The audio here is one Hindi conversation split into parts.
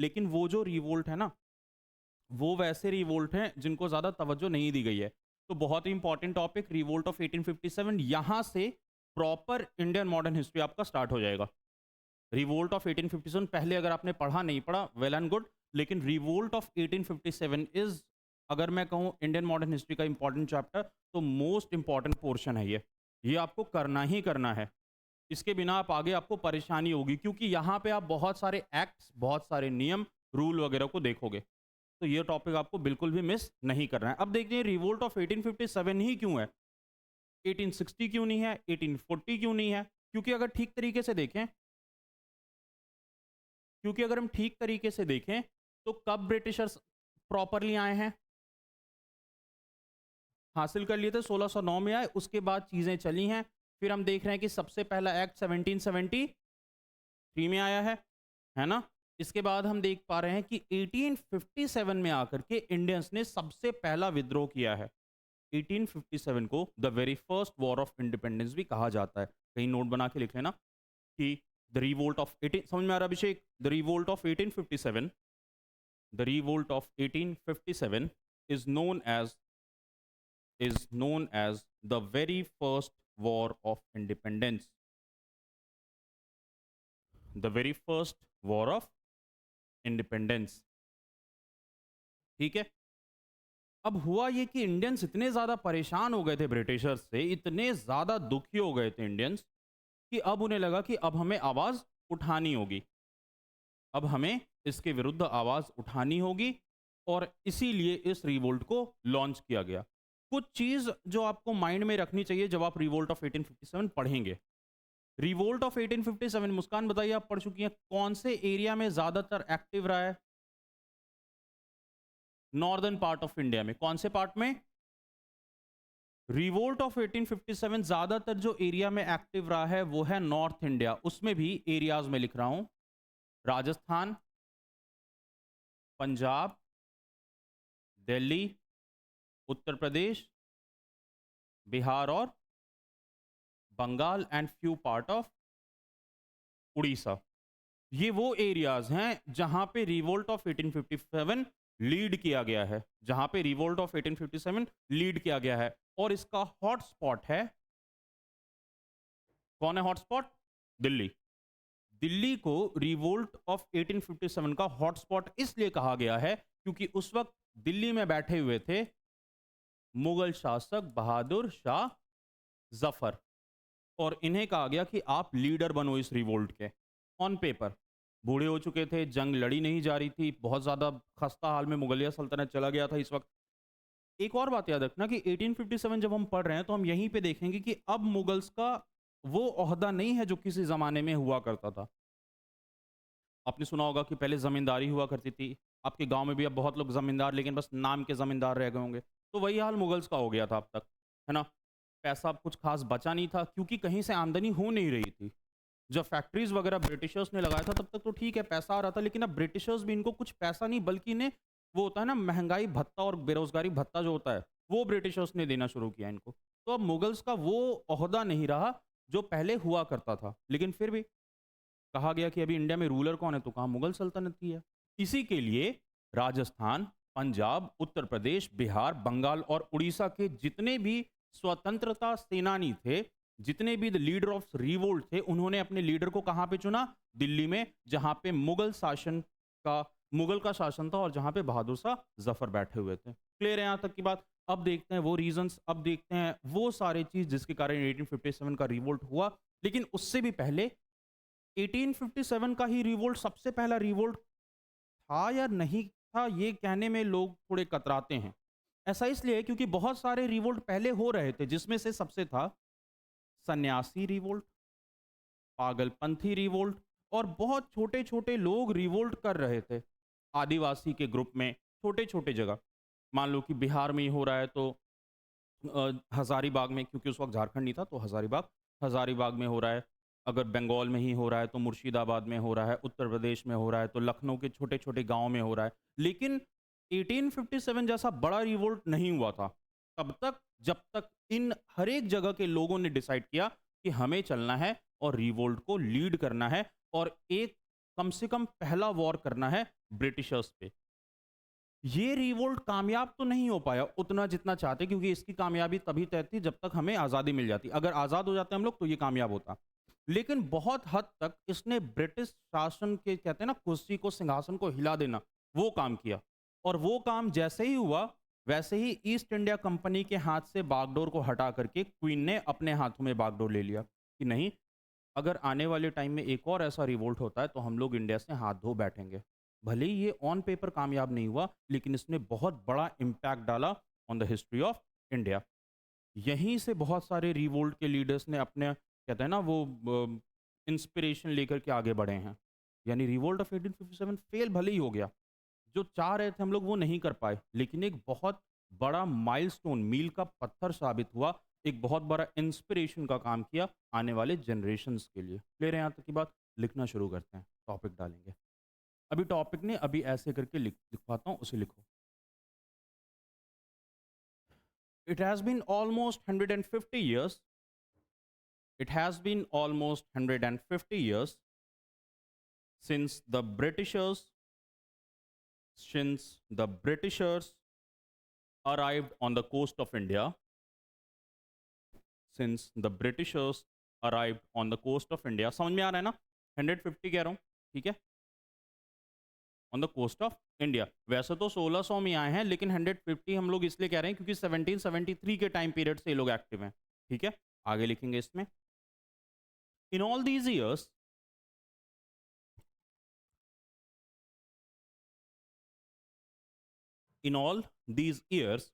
लेकिन वो जो रिवोल्ट है ना, वो वैसे रिवोल्ट हैं जिनको ज़्यादा तवज्जो नहीं दी गई है। तो बहुत ही इंपॉर्टेंट टॉपिक रिवोल्ट ऑफ 1857, यहाँ से प्रॉपर इंडियन मॉडर्न हिस्ट्री आपका स्टार्ट हो जाएगा। रिवोल्ट ऑफ 1857 पहले अगर आपने पढ़ा नहीं पढ़ा वेल एंड गुड, लेकिन रिवोल्ट ऑफ 1857 इज, अगर मैं कहूँ इंडियन मॉडर्न हिस्ट्री का इंपॉर्टेंट चैप्टर, तो मोस्ट इंपॉर्टेंट पोर्शन है ये आपको करना ही करना है। इसके बिना आप आगे आपको परेशानी होगी, क्योंकि यहाँ पे आप बहुत सारे एक्ट्स, बहुत सारे नियम, रूल वगैरह को देखोगे। तो ये टॉपिक आपको बिल्कुल भी मिस नहीं करना है। अब देखिए रिवोल्ट ऑफ 1857 ही क्यों है, 1860 क्यों नहीं है, 1840 क्यों नहीं है? क्योंकि अगर ठीक तरीके से देखें, क्योंकि अगर हम ठीक तरीके से देखें तो कब ब्रिटिशर्स प्रॉपरली आए हैं, हासिल कर लिए थे 1609 में आए, उसके बाद चीज़ें चली हैं। फिर हम देख रहे हैं कि सबसे पहला एक्ट 1773 में आया है ना? इसके बाद हम देख पा रहे हैं कि 1857 में आकर के इंडियंस ने सबसे पहला विद्रोह किया है। 1857 को the very first war of independence भी कहा जाता है। कहीं नोट बना के लिख लेना कि द रिवोल्ट ऑफ 18, समझ में आ रहा है Abhishek? The revolt of 1857, the revolt of 1857 is known as the very first war of independence, the very first war of independence। ठीक है, अब हुआ ये कि इंडियंस इतने ज्यादा परेशान हो गए थे ब्रिटिशर्स से, इतने ज्यादा दुखी हो गए थे इंडियंस, कि अब उन्हें लगा कि अब हमें आवाज उठानी होगी, अब हमें इसके विरुद्ध आवाज उठानी होगी, और इसीलिए इस रिवोल्ट को लॉन्च किया गया। कुछ चीज जो आपको माइंड में रखनी चाहिए जब आप रिवोल्ट ऑफ 1857 पढ़ेंगे। रिवोल्ट ऑफ 1857, मुस्कान बताइए, आप पढ़ चुकी हैं, कौन से एरिया में ज्यादातर एक्टिव रहा है? नॉर्दर्न पार्ट ऑफ इंडिया में। कौन से पार्ट में? रिवोल्ट ऑफ 1857 ज्यादातर जो एरिया में एक्टिव रहा है वो है नॉर्थ इंडिया। उसमें भी एरियाज में लिख रहा हूं, राजस्थान, पंजाब, दिल्ली, उत्तर प्रदेश, बिहार और Bengal and few part of Orissa. ये वो एरियाज हैं जहां पे रिवोल्ट ऑफ 1857 लीड किया गया है, जहां पे रिवोल्ट ऑफ 1857 लीड किया गया है। और इसका हॉटस्पॉट है, कौन है हॉटस्पॉट? दिल्ली। दिल्ली को रिवोल्ट ऑफ 1857 का हॉटस्पॉट इसलिए कहा गया है क्योंकि उस वक्त दिल्ली में बैठे हुए थे मुगल शासक बहादुर शाह जफर, और इन्हें कहा गया कि आप लीडर बनो इस रिवोल्ट के। ऑन पेपर बूढ़े हो चुके थे, जंग लड़ी नहीं जा रही थी, बहुत ज़्यादा खस्ता हाल में मुगलिया सल्तनत चला गया था इस वक्त। एक और बात याद रखना कि 1857 जब हम पढ़ रहे हैं तो हम यहीं पे देखेंगे कि अब मुगल्स का वो ओहदा नहीं है जो किसी ज़माने में हुआ करता था। आपने सुना होगा कि पहले ज़मींदारी हुआ करती थी, आपके गांव में भी अब बहुत लोग ज़मींदार, लेकिन बस नाम के ज़मींदार रह गए होंगे। तो वही हाल मुगल्स का हो गया था अब तक, है ना? पैसा अब कुछ खास बचा नहीं था, क्योंकि कहीं से आमदनी हो नहीं रही थी। जब फैक्ट्रीज वगैरह ब्रिटिशर्स ने लगाया था तब तक तो ठीक है, पैसा आ रहा था, लेकिन अब ब्रिटिशर्स भी इनको कुछ पैसा नहीं, बल्कि इन्हें वो होता है ना महंगाई भत्ता और बेरोजगारी भत्ता जो होता है, वो ब्रिटिशर्स ने देना शुरू किया इनको। तो अब मुगल्स का वो ओहदा नहीं रहा जो पहले हुआ करता था। लेकिन फिर भी कहा गया कि अभी इंडिया में रूलर कौन है, तो कहा मुगल सल्तनत ही है। इसी के लिए राजस्थान, पंजाब, उत्तर प्रदेश, बिहार, बंगाल और उड़ीसा के जितने भी स्वतंत्रता सेनानी थे, जितने भी द लीडर ऑफ रिवोल्ट थे, उन्होंने अपने लीडर को कहां पे चुना? दिल्ली में, जहां पे मुगल का शासन था और जहां पे बहादुर शाह जफर बैठे हुए थे। क्लियर है यहां तक की बात? अब देखते हैं वो रीजंस, अब देखते हैं वो सारे चीज जिसके कारण 1857 का रिवोल्ट हुआ। लेकिन उससे भी पहले 1857 का ही रिवोल्ट सबसे पहला रिवोल्ट था या नहीं था, ये कहने में लोग थोड़े कतराते हैं। ऐसा इसलिए क्योंकि बहुत सारे रिवोल्ट पहले हो रहे थे, जिसमें से सबसे था सन्यासी रिवोल्ट, पागलपंथी रिवोल्ट, और बहुत छोटे छोटे लोग रिवोल्ट कर रहे थे आदिवासी के ग्रुप में, छोटे छोटे जगह। मान लो कि बिहार में ही हो रहा है तो हजारीबाग में, क्योंकि उस वक्त झारखंड नहीं था, तो हजारीबाग में हो रहा है। अगर बंगाल में ही हो रहा है तो मुर्शिदाबाद में हो रहा है, उत्तर प्रदेश में हो रहा है तो लखनऊ के छोटे छोटे गांव में हो रहा है। लेकिन 1857 जैसा बड़ा रिवोल्ट नहीं हुआ था तब तक, जब तक इन हर एक जगह के लोगों ने डिसाइड किया कि हमें चलना है और रिवोल्ट को लीड करना है, और एक कम से कम पहला वॉर करना है ब्रिटिशर्स पे। ये रिवोल्ट कामयाब तो नहीं हो पाया उतना जितना चाहते, क्योंकि इसकी कामयाबी तभी तय थी जब तक हमें आज़ादी मिल जाती। अगर आज़ाद हो जाते हम लोग तो ये कामयाब होता। लेकिन बहुत हद तक इसने ब्रिटिश शासन के, कहते हैं ना, कुर्सी को, सिंहासन को हिला देना, वो काम किया। और वो काम जैसे ही हुआ, वैसे ही ईस्ट इंडिया कंपनी के हाथ से बागडोर को हटा करके क्वीन ने अपने हाथों में बागडोर ले लिया कि नहीं, अगर आने वाले टाइम में एक और ऐसा रिवोल्ट होता है तो हम लोग इंडिया से हाथ धो बैठेंगे। भले ही ये ऑन पेपर कामयाब नहीं हुआ, लेकिन इसने बहुत बड़ा इम्पैक्ट डाला on the history of India. यहीं से बहुत सारे रिवोल्ट के लीडर्स ने अपने, कहते हैं ना, वो इंस्पिरेशन लेकर के आगे बढ़े हैं। यानी रिवोल्ट ऑफ 1857 फेल भले ही हो गया, जो चाह रहे थे हम लोग वो नहीं कर पाए, लेकिन एक बहुत बड़ा माइलस्टोन, मील का पत्थर साबित हुआ, एक बहुत बड़ा इंस्पिरेशन का काम किया आने वाले जनरेशन्स के लिए। क्लियर है यहाँ तक की बात? लिखना शुरू करते हैं, टॉपिक डालेंगे। अभी टॉपिक नहीं, अभी ऐसे करके लिखवाता हूँ, उसे लिखो। It has been almost 150 years. It has been almost 150 years since the Britishers since the Britishers arrived on the coast of India. Since the Britishers arrived on the coast of India. समझ में आ रहा है ना? 150 कह रहा हूँ, ठीक है? On the coast of India. वैसे तो 1600 में आए हैं, लेकिन 150 हम लोग इसलिए कह रहे हैं क्योंकि 1773 के टाइम पीरियड से ये लोग एक्टिव हैं। ठीक है, आगे लिखेंगे इसमें। In all these years, in all these years,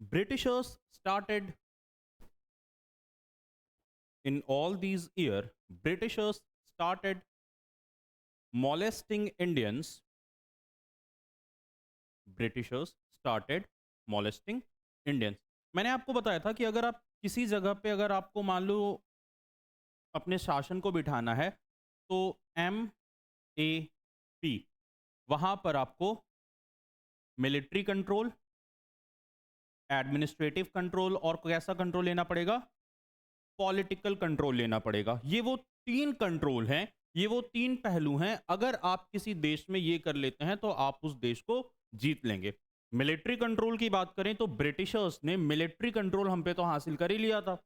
Britishers started in all these years, Britishers started molesting Indians. Britishers started molesting Indians. मैंने आपको बताया था कि अगर आप किसी जगह पे, अगर आपको मान लो अपने शासन को बिठाना है, तो MAP, वहां पर आपको मिलिट्री कंट्रोल, एडमिनिस्ट्रेटिव कंट्रोल और कैसा कंट्रोल लेना पड़ेगा? पॉलिटिकल कंट्रोल लेना पड़ेगा। ये वो तीन कंट्रोल हैं, ये वो तीन पहलू हैं। अगर आप किसी देश में ये कर लेते हैं तो आप उस देश को जीत लेंगे। मिलिट्री कंट्रोल की बात करें तो ब्रिटिशर्स ने मिलिट्री कंट्रोल हम पे तो हासिल कर ही लिया था,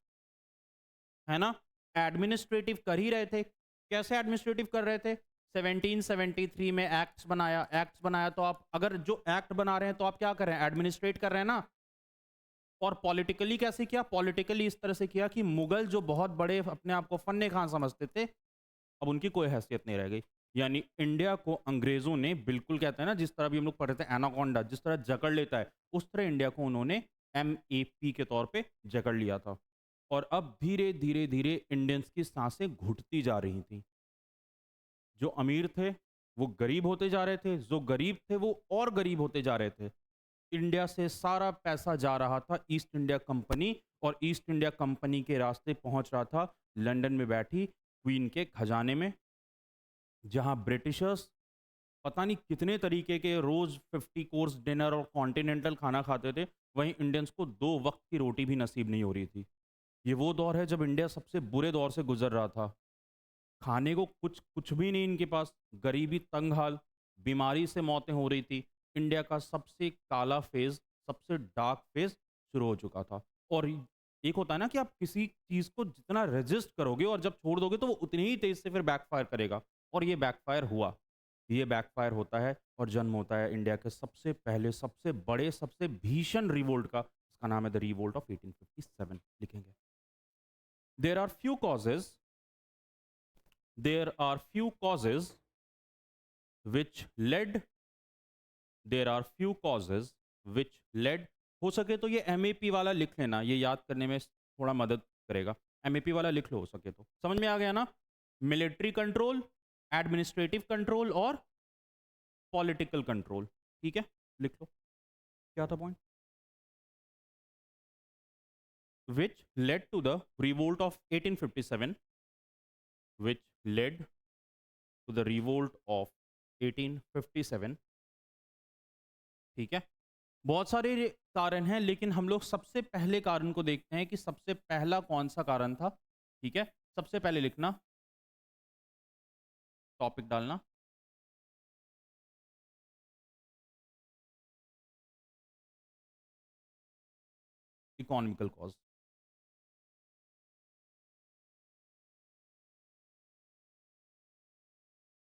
है ना? एडमिनिस्ट्रेटिव कर ही रहे थे। कैसे एडमिनिस्ट्रेटिव कर रहे थे? 1773 में एक्ट्स बनाया तो आप अगर जो एक्ट बना रहे हैं तो आप क्या कर रहे हैं? एडमिनिस्ट्रेट कर रहे हैं ना। और पॉलिटिकली कैसे किया? पॉलिटिकली इस तरह से किया कि मुगल जो बहुत बड़े अपने आप को फन्ने खान समझते थे, अब उनकी कोई हैसियत नहीं रह गई। यानी इंडिया को अंग्रेजों ने बिल्कुल, कहते हैं ना, जिस तरह भी हम लोग पढ़ रहे थे एनाकोंडा जिस तरह जकड़ लेता है, उस तरह इंडिया को उन्होंने MAP के तौर पे जकड़ लिया था। और अब धीरे धीरे धीरे इंडियंस की सांसें घुटती जा रही थी। जो अमीर थे वो गरीब होते जा रहे थे, जो गरीब थे वो और गरीब होते जा रहे थे। इंडिया से सारा पैसा जा रहा था ईस्ट इंडिया कंपनी, और ईस्ट इंडिया कंपनी के रास्ते पहुंच रहा था लंदन में बैठी क्वीन के खजाने में, जहां ब्रिटिशर्स पता नहीं कितने तरीके के रोज 50 कोर्स डिनर और कॉन्टिनेंटल खाना खाते थे, वहीं इंडियंस को 2 वक्त की रोटी भी नसीब नहीं हो रही थी। ये वो दौर है जब इंडिया सबसे बुरे दौर से गुजर रहा था। खाने को कुछ कुछ भी नहीं इनके पास, गरीबी, तंग हाल, बीमारी से मौतें हो रही थी। इंडिया का सबसे काला फेज, सबसे डार्क फेज शुरू हो चुका था। और एक होता है ना कि आप किसी चीज़ को जितना रेजिस्ट करोगे और जब छोड़ दोगे तो वो उतनी ही तेज से फिर बैकफायर करेगा, और ये बैकफायर हुआ। ये बैकफायर होता है और जन्म होता है इंडिया के सबसे पहले, सबसे बड़े, सबसे भीषण रिवोल्ट का। इसका नाम है द रिवोल्ट ऑफ 1857। लिखेंगे। There are few causes there are few causes which led there are few causes which led। हो सके तो ये MAP वाला लिख लेना, ये याद करने में थोड़ा मदद करेगा। MAP वाला लिख लो हो सके तो। समझ में आ गया ना? मिलिट्री कंट्रोल, एडमिनिस्ट्रेटिव कंट्रोल और पॉलिटिकल कंट्रोल। ठीक है, लिख लो। क्या था point? which led to the revolt of 1857, which led to the revolt of 1857। ठीक है, बहुत सारे कारण हैं, लेकिन हम लोग सबसे पहले कारण को देखते हैं कि सबसे पहला कौन सा कारण था। ठीक है, सबसे पहले लिखना टॉपिक डालना। Economical cause.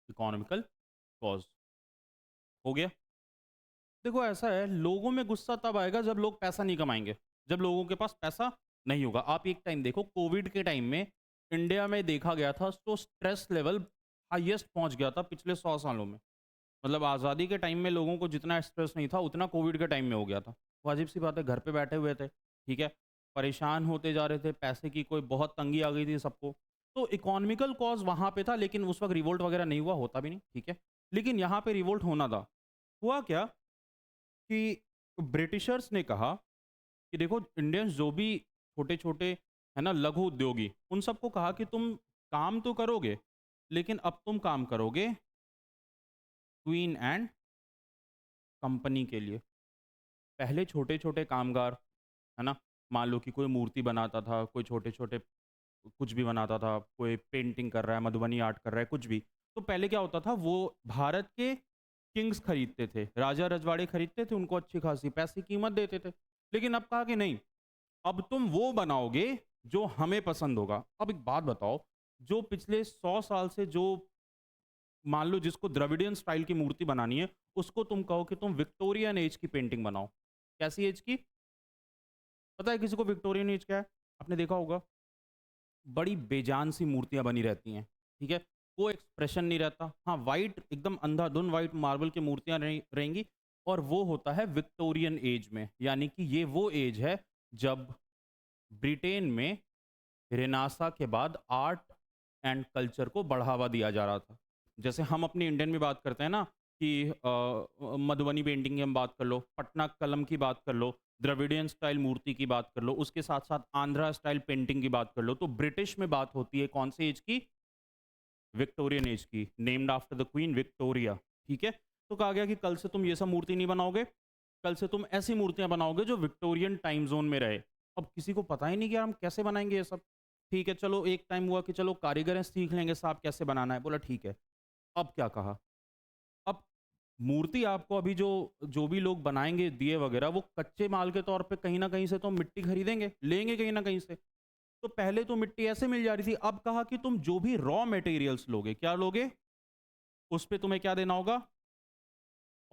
इकोनॉमिकल कॉज हो गया। देखो ऐसा है, लोगों में गुस्सा तब आएगा जब लोग पैसा नहीं कमाएंगे, जब लोगों के पास पैसा नहीं होगा। आप एक टाइम देखो, कोविड के टाइम में इंडिया में देखा गया था तो स्ट्रेस लेवल हाईएस्ट पहुंच गया था पिछले 100 सालों में। मतलब आज़ादी के टाइम में लोगों को जितना स्ट्रेस नहीं था उतना कोविड के टाइम में हो गया था। वो अजीब सी बात है, घर पे बैठे हुए थे, ठीक है, परेशान होते जा रहे थे, पैसे की कोई बहुत तंगी आ गई थी सबको। तो इकोनॉमिकल कॉज वहाँ पे था, लेकिन उस वक्त रिवोल्ट वगैरह नहीं हुआ, होता भी नहीं, ठीक है। लेकिन यहाँ पे रिवोल्ट होना था। हुआ क्या कि ब्रिटिशर्स ने कहा कि देखो इंडियंस जो भी छोटे छोटे है ना लघु उद्योगी, उन सबको कहा कि तुम काम तो करोगे, लेकिन अब तुम काम करोगे क्वीन एंड कंपनी के लिए। पहले छोटे छोटे कामगार, है ना, मान लो कि कोई मूर्ति बनाता था, कोई छोटे छोटे कुछ भी बनाता था, कोई पेंटिंग कर रहा है, मधुबनी आर्ट कर रहा है, कुछ भी। तो पहले क्या होता था, वो भारत के किंग्स खरीदते थे, राजा रजवाड़े खरीदते थे, उनको अच्छी खासी पैसे कीमत देते थे। लेकिन अब कहा कि नहीं, अब तुम वो बनाओगे जो हमें पसंद होगा। अब एक बात बताओ, जो पिछले 100 साल से जो, मान लो जिसको द्रविडियन स्टाइल की मूर्ति बनानी है, उसको तुम कहो कि तुम विक्टोरियन एज की पेंटिंग बनाओ। कैसी एज की? पता है किसी को विक्टोरियन एज क्या है? आपने देखा होगा, बड़ी बेजान सी मूर्तियां बनी रहती हैं, ठीक है, कोई एक्सप्रेशन नहीं रहता। हाँ, वाइट एकदम अंधाधुन वाइट मार्बल की मूर्तियां रहेंगी। और वो होता है विक्टोरियन एज में, यानी कि ये वो एज है जब ब्रिटेन में रेनासा के बाद आर्ट एंड कल्चर को बढ़ावा दिया जा रहा था। जैसे हम अपनी इंडियन में बात करते हैं ना कि मधुबनी पेंटिंग की हम बात कर लो, पटना कलम की बात कर लो, द्रविडियन स्टाइल मूर्ति की बात कर लो, उसके साथ साथ आंध्रा स्टाइल पेंटिंग की बात कर लो, तो ब्रिटिश में बात होती है कौन से एज की? विक्टोरियन एज की, named after the queen Victoria, ठीक है। तो कहा गया कि कल से तुम ये सब मूर्ति नहीं बनाओगे, कल से तुम ऐसी मूर्तियां बनाओगे जो विक्टोरियन टाइम जोन में रहे। अब किसी को पता ही नहीं कि यार हम कैसे बनाएंगे ये सब। ठीक है, चलो एक टाइम हुआ कि चलो कारीगर हैं, सीख लेंगे साहब कैसे बनाना है, बोला ठीक है। अब क्या कहा, अब मूर्ति आपको अभी जो जो भी लोग बनाएंगे दिए वगैरह, वो कच्चे माल के तौर पे कहीं ना कहीं से तो मिट्टी खरीदेंगे, लेंगे कहीं ना कहीं से। तो पहले तो मिट्टी ऐसे मिल जा रही थी, अब कहा कि तुम जो भी रॉ मटेरियल्स लोगे, क्या लोगे, उस पे तुम्हें क्या देना होगा,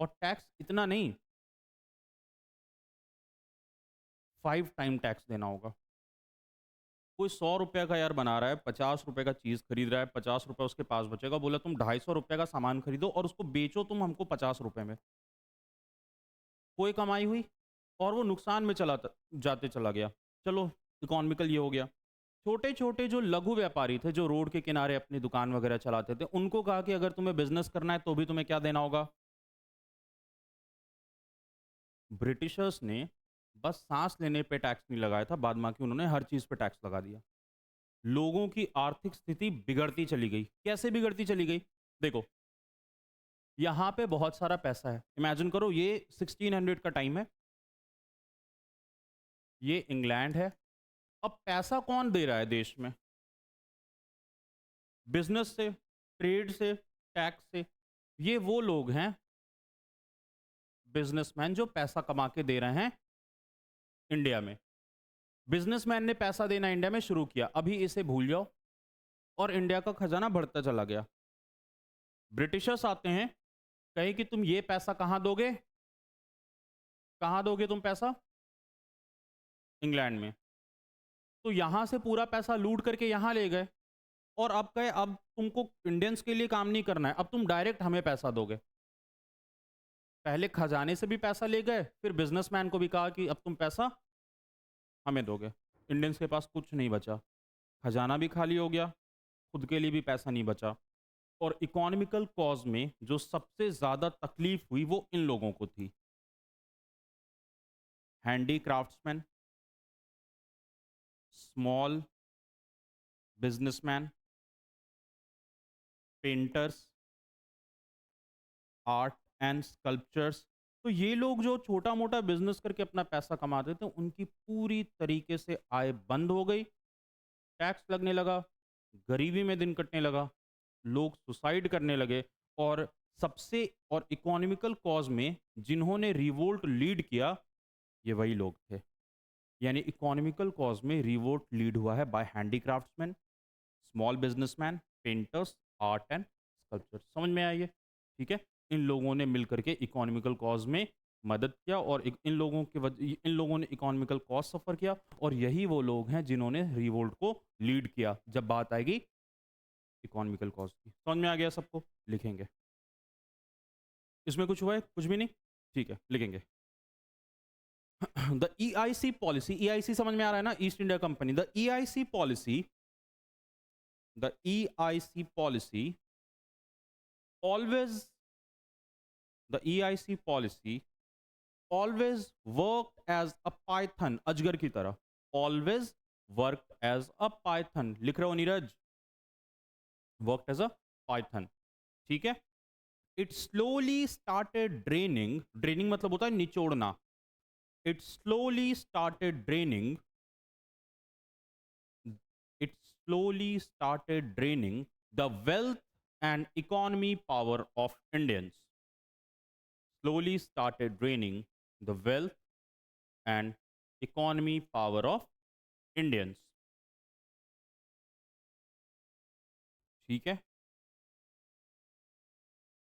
और टैक्स इतना नहीं, 5 टाइम टैक्स देना होगा। कोई 100 रुपए का यार बना रहा है, 50 रुपए का चीज खरीद रहा है, 50 रुपए उसके पास बचेगा, बोला तुम 250 रुपए का सामान खरीदो और उसको बेचो तुम हमको 50 रुपए में। कोई कमाई हुई, और वो नुकसान में चला जाते चला गया। चलो, इकोनॉमिकल ये हो गया। छोटे छोटे जो लघु व्यापारी थे, जो रोड के किनारे अपनी दुकान वगैरह चलाते थे, उनको कहा कि अगर तुम्हें बिजनेस करना है तो भी तुम्हें क्या देना होगा। ब्रिटिशर्स ने बस सांस लेने पे टैक्स नहीं लगाया था, बाद बाकी उन्होंने हर चीज पे टैक्स लगा दिया। लोगों की आर्थिक स्थिति बिगड़ती चली गई। कैसे बिगड़ती चली गई? देखो, यहाँ पे बहुत सारा पैसा है, इमेजिन करो ये 1600 का टाइम है, ये इंग्लैंड है। अब पैसा कौन दे रहा है देश में? बिजनेस से, ट्रेड से, टैक्स से। ये वो लोग हैं, बिजनेसमैन, जो पैसा कमा के दे रहे हैं इंडिया में। बिजनेसमैन ने पैसा देना इंडिया में शुरू किया, अभी इसे भूल जाओ, और इंडिया का खजाना बढ़ता चला गया। ब्रिटिशर्स आते हैं, कहे कि तुम ये पैसा कहाँ दोगे, कहाँ दोगे तुम पैसा? इंग्लैंड में। तो यहां से पूरा पैसा लूट करके यहां ले गए, और अब कहे अब तुमको इंडियंस के लिए काम नहीं करना है, अब तुम डायरेक्ट हमें पैसा दोगे। पहले खजाने से भी पैसा ले गए, फिर बिजनेसमैन को भी कहा कि अब तुम पैसा हमें दोगे। इंडियंस के पास कुछ नहीं बचा, खजाना भी खाली हो गया, खुद के लिए भी पैसा नहीं बचा। और इकोनॉमिकल कॉज में जो सबसे ज्यादा तकलीफ हुई वो इन लोगों को थी, handicraftsman, small businessman, painters, art and sculptures. तो ये लोग जो छोटा मोटा बिजनेस करके अपना पैसा कमाते थे, उनकी पूरी तरीके से आय बंद हो गई, टैक्स लगने लगा, गरीबी में दिन कटने लगा। लोग सुसाइड करने लगे। और सबसे और इकोनॉमिकल कॉज में जिन्होंने रिवोल्ट लीड किया, ये वही लोग थे। यानी इकोनॉमिकल कॉज में रिवोल्ट लीड हुआ है by handicraftsman, small businessman, painters, art and sculpture. समझ में आई ये? ठीक है। इन लोगों ने मिलकर के इकोनॉमिकल कॉज में मदद किया, और इन लोगों के इन लोगों ने इकोनॉमिकल कॉज सफर किया, और यही वो लोग हैं जिन्होंने रिवोल्ट को लीड किया जब बात आएगी इकोनॉमिकल कॉज की। समझ में आ गया सबको? लिखेंगे। इसमें कुछ हुआ है? कुछ भी नहीं? ठीक है, लिखेंगे। द ईआईसी पॉलिसी, ईआईसी समझ में आ रहा है ना? East India company. The EIC policy, the EIC policy always, the EIC policy always worked as a python, अजगर की तरह। always worked as a python, लिख रहे हो Neeraj? worked as a python, ठीक है। it slowly started draining, draining मतलब होता है निचोड़ना। it slowly started draining, it slowly started draining the wealth and economy power of Indians, slowly started draining the wealth and economy power of Indians, ठीक है,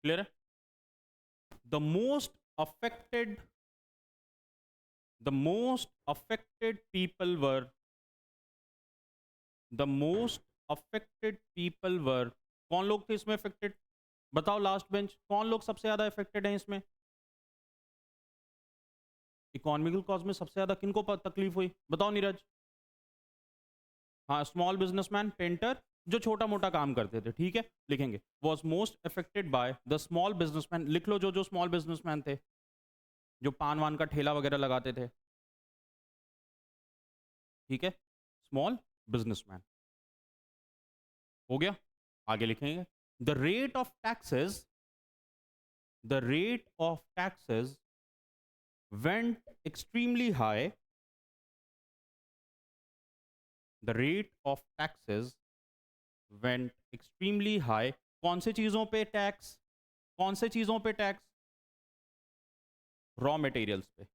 क्लियर है? the most affected the most affected people were the most affected people were, कौन लोग थे इसमें अफेक्टेड? बताओ लास्ट बेंच, कौन लोग सबसे ज्यादा अफेक्टेड हैं इसमें? इकोनॉमिकल कॉज में सबसे ज्यादा किनको तकलीफ हुई? बताओ नीरज। हाँ, स्मॉल बिजनेसमैन, पेंटर, जो छोटा मोटा काम करते थे, ठीक है, लिखेंगे। Was most affected by the small businessman, लिख लो जो जो स्मॉल बिजनेसमैन थे, जो पान वान का ठेला वगैरह लगाते थे, ठीक है, स्मॉल बिजनेसमैन। हो गया? आगे लिखेंगे। The rate of taxes, the rate of taxes went extremely high, the rate of taxes went extremely high। कौन से चीजों पे टैक्स? कौन से चीजों पे टैक्स? रॉ मटेरियल्स पे।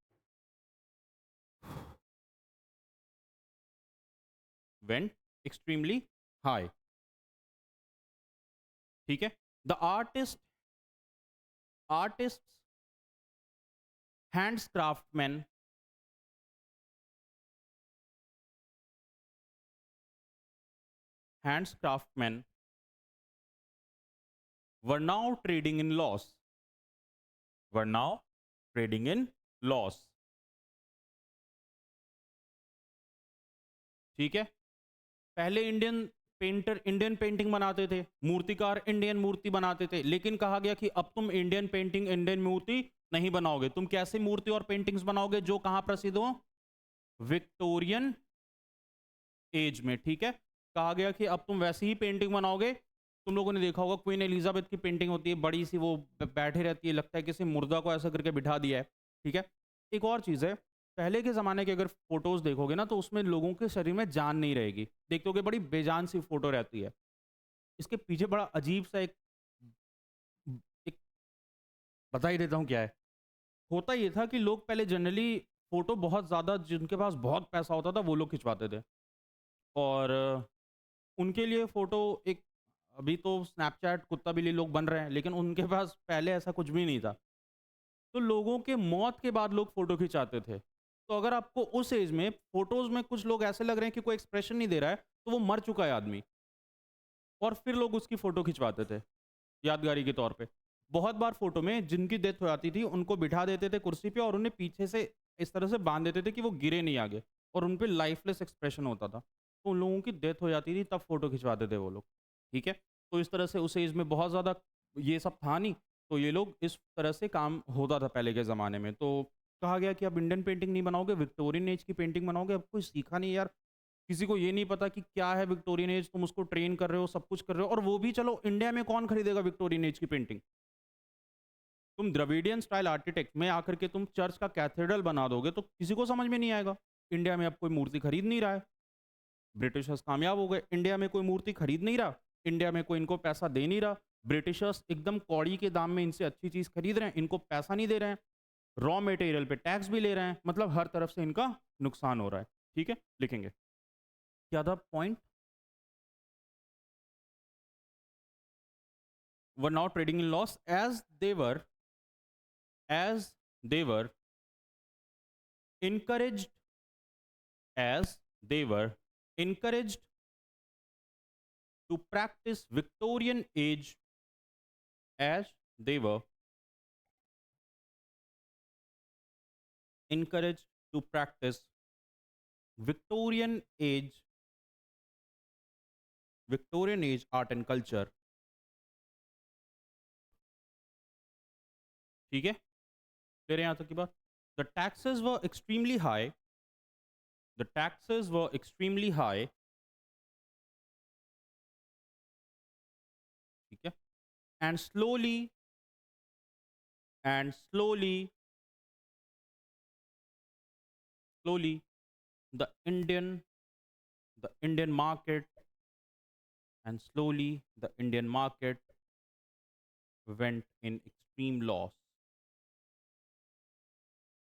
went extremely high, ठीक है। The artist hands craftsman, hands craftsman were now trading in loss, were now trading in loss, ठीक है। पहले इंडियन पेंटिंग बनाते थे, मूर्तिकार इंडियन मूर्ति बनाते थे, लेकिन कहा गया कि अब तुम इंडियन पेंटिंग, इंडियन मूर्ति नहीं बनाओगे। तुम कैसे मूर्ति और पेंटिंग्स बनाओगे? जो कहां प्रसिद्ध हो? विक्टोरियन एज में, ठीक है। कहा गया कि अब तुम वैसी ही पेंटिंग बनाओगे। तुम लोगों ने देखा होगा क्वीन एलिजाबेथ की पेंटिंग होती है बड़ी सी, वो बैठे रहती है, लगता है किसी मुर्दा को ऐसा करके बिठा दिया है, ठीक है। एक और चीज़ है, पहले के ज़माने के अगर फोटोज देखोगे ना, तो उसमें लोगों के शरीर में जान नहीं रहेगी, देखोगे बड़ी बेजान सी फोटो रहती है। इसके पीछे बड़ा अजीब सा एक बता ही देता हूँ क्या है। होता ये था कि लोग पहले जनरली फोटो बहुत ज़्यादा, जिनके पास बहुत पैसा होता था वो लोग खिंचवाते थे, और उनके लिए फ़ोटो एक, अभी तो स्नैपचैट कुत्ता बिल्ली लोग बन रहे हैं, लेकिन उनके पास पहले ऐसा कुछ भी नहीं था। तो लोगों के मौत के बाद लोग फ़ोटो खिंचाते थे। तो अगर आपको उस एज में फ़ोटोज़ में कुछ लोग ऐसे लग रहे हैं कि कोई एक्सप्रेशन नहीं दे रहा है, तो वो मर चुका है आदमी, और फिर लोग उसकी फ़ोटो खिंचवाते थे यादगारी के तौर पे। बहुत बार फ़ोटो में जिनकी डेथ हो जाती थी, उनको बिठा देते थे कुर्सी पे, और उन्हें पीछे से इस तरह से बाँध देते थे कि वो गिरे नहीं आगे, और उन पे लाइफलेस एक्सप्रेशन होता था। तो उन लोगों की डेथ हो जाती थी, तब फ़ोटो खिंचवाते थे वो लोग, ठीक है? तो इस तरह से उस एज में बहुत ज़्यादा ये सब था नहीं, तो ये लोग इस तरह से काम होता था पहले के ज़माने में। तो कहा गया कि अब इंडियन पेंटिंग नहीं बनाओगे, विक्टोरियन एज की पेंटिंग बनाओगे। अब कोई सीखा नहीं यार, किसी को ये नहीं पता कि क्या है विक्टोरियन एज, तुम उसको ट्रेन कर रहे हो, सब कुछ कर रहे हो, और वो भी चलो इंडिया में कौन खरीदेगा विक्टोरियन एज की पेंटिंग? तुम द्रविडियन स्टाइल आर्किटेक्ट में आकर के तुम चर्च का कैथेड्रल बना दोगे तो किसी को समझ में नहीं आएगा। इंडिया में अब कोई मूर्ति खरीद नहीं रहा है, ब्रिटिशर्स कामयाब हो गए, इंडिया में कोई मूर्ति खरीद नहीं रहा, इंडिया में कोई इनको पैसा दे नहीं रहा, ब्रिटिशर्स एकदम कौड़ी के दाम में इनसे अच्छी चीज़ खरीद रहे हैं, इनको पैसा नहीं दे रहे हैं, रॉ मटेरियल पे टैक्स भी ले रहे हैं, मतलब हर तरफ से इनका नुकसान हो रहा है। ठीक है, लिखेंगे क्या था point, were not trading in loss as they were encouraged as they were encouraged to practice Victorian age as they were encouraged to practice Victorian age art and culture. ठीक है, फिर यहां तक की बात, the taxes were extremely high, the taxes were extremely high, ठीक है, and slowly the Indian market and slowly the Indian market went in extreme loss,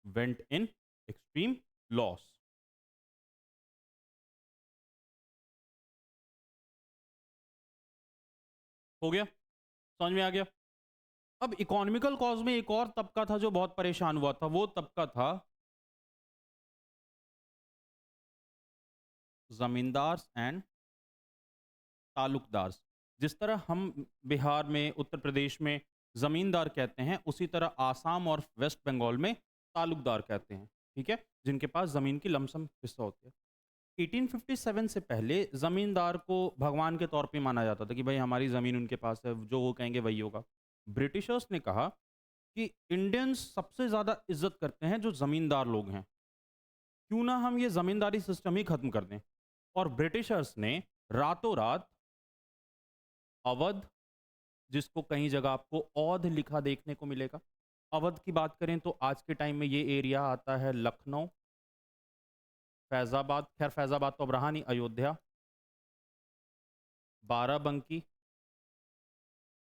went in extreme loss. हो गया, समझ में आ गया। अब इकोनॉमिकल कॉज में एक और तबका था जो बहुत परेशान हुआ था, वो तबका था जमींदार एंड तालुकदार। जिस तरह हम बिहार में, उत्तर प्रदेश में जमींदार कहते हैं, उसी तरह आसाम और वेस्ट बंगाल में तालुकदार कहते हैं। ठीक है, जिनके पास जमीन की लमसम हिस्सा होती है। 1857 से पहले जमींदार को भगवान के तौर पे माना जाता था कि भाई हमारी जमीन उनके पास है, जो वो कहेंगे वही होगा। ब्रिटिशर्स ने कहा कि इंडियंस सबसे ज्यादा इज्जत करते हैं जो जमींदार लोग हैं, क्यों ना हम ये जमींदारी सिस्टम ही खत्म कर दें। और ब्रिटिशर्स ने रातों रात अवध, जिसको कहीं जगह आपको औध लिखा देखने को मिलेगा, अवध की बात करें तो आज के टाइम में ये एरिया आता है लखनऊ, फैजाबाद, खैर फैजाबाद तो अब रहा नहीं, अयोध्या, बाराबंकी,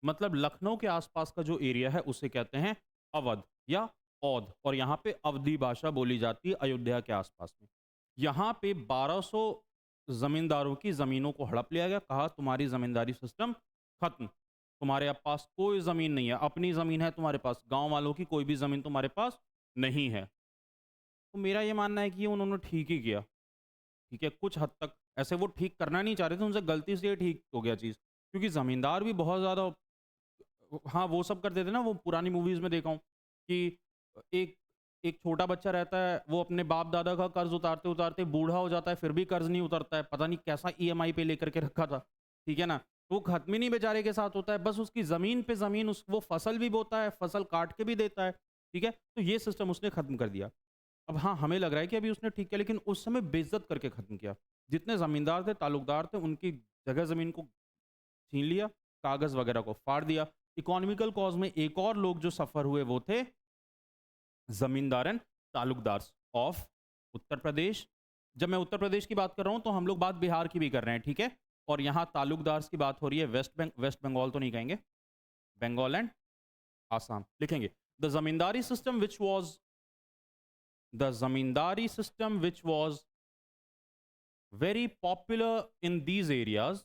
मतलब लखनऊ के आसपास का जो एरिया है उसे कहते हैं अवध या औध। और यहाँ पे अवधी भाषा बोली जाती है अयोध्या के आसपास में। यहाँ पे 1200 जमींदारों की जमीनों को हड़प लिया गया, कहा तुम्हारी जमींदारी सिस्टम खत्म, तुम्हारे पास कोई जमीन नहीं है, अपनी जमीन है तुम्हारे पास, गांव वालों की कोई भी जमीन तुम्हारे पास नहीं है। तो मेरा ये मानना है कि ये उन्होंने ठीक ही किया। ठीक है, कुछ हद तक ऐसे वो ठीक करना नहीं चाह रहे थे, उनसे गलती से ये ठीक हो गया चीज़, क्योंकि ज़मींदार भी बहुत ज़्यादा, हाँ वो सब करते थे ना, वो पुरानी मूवीज़ में देखा हूँ कि एक एक छोटा बच्चा रहता है, वो अपने बाप दादा का कर्ज उतारते उतारते बूढ़ा हो जाता है, फिर भी कर्ज नहीं उतरता है, पता नहीं कैसा ईएमआई पे लेकर के रखा था। ठीक है ना, वो खत्म ही नहीं बेचारे के साथ होता है, बस उसकी ज़मीन पे ज़मीन, उस वो फसल भी बोता है, फसल काट के भी देता है। ठीक है, तो ये सिस्टम उसने खत्म कर दिया। अब हाँ, हमें लग रहा है कि अभी उसने ठीक किया, लेकिन उस समय बेइज्जत करके खत्म किया। जितने ज़मींदार थे, ताल्लुकदार थे, उनकी जगह ज़मीन को छीन लिया, कागज़ वगैरह को फाड़ दिया। इकोनॉमिकल कॉज में एक और लोग जो सफ़र हुए वो थे ज़मींदार एंड ताल्लुकदार ऑफ उत्तर प्रदेश। जब मैं उत्तर प्रदेश की बात कर रहा हूँ तो हम लोग बात बिहार की भी कर रहे हैं, ठीक है? और यहाँ ताल्लुकदार की बात हो रही है वेस्ट बंगाल तो नहीं कहेंगे, बंगाल एंड आसाम लिखेंगे। The ज़मींदारी system which was the zamindari system which was very popular in these areas,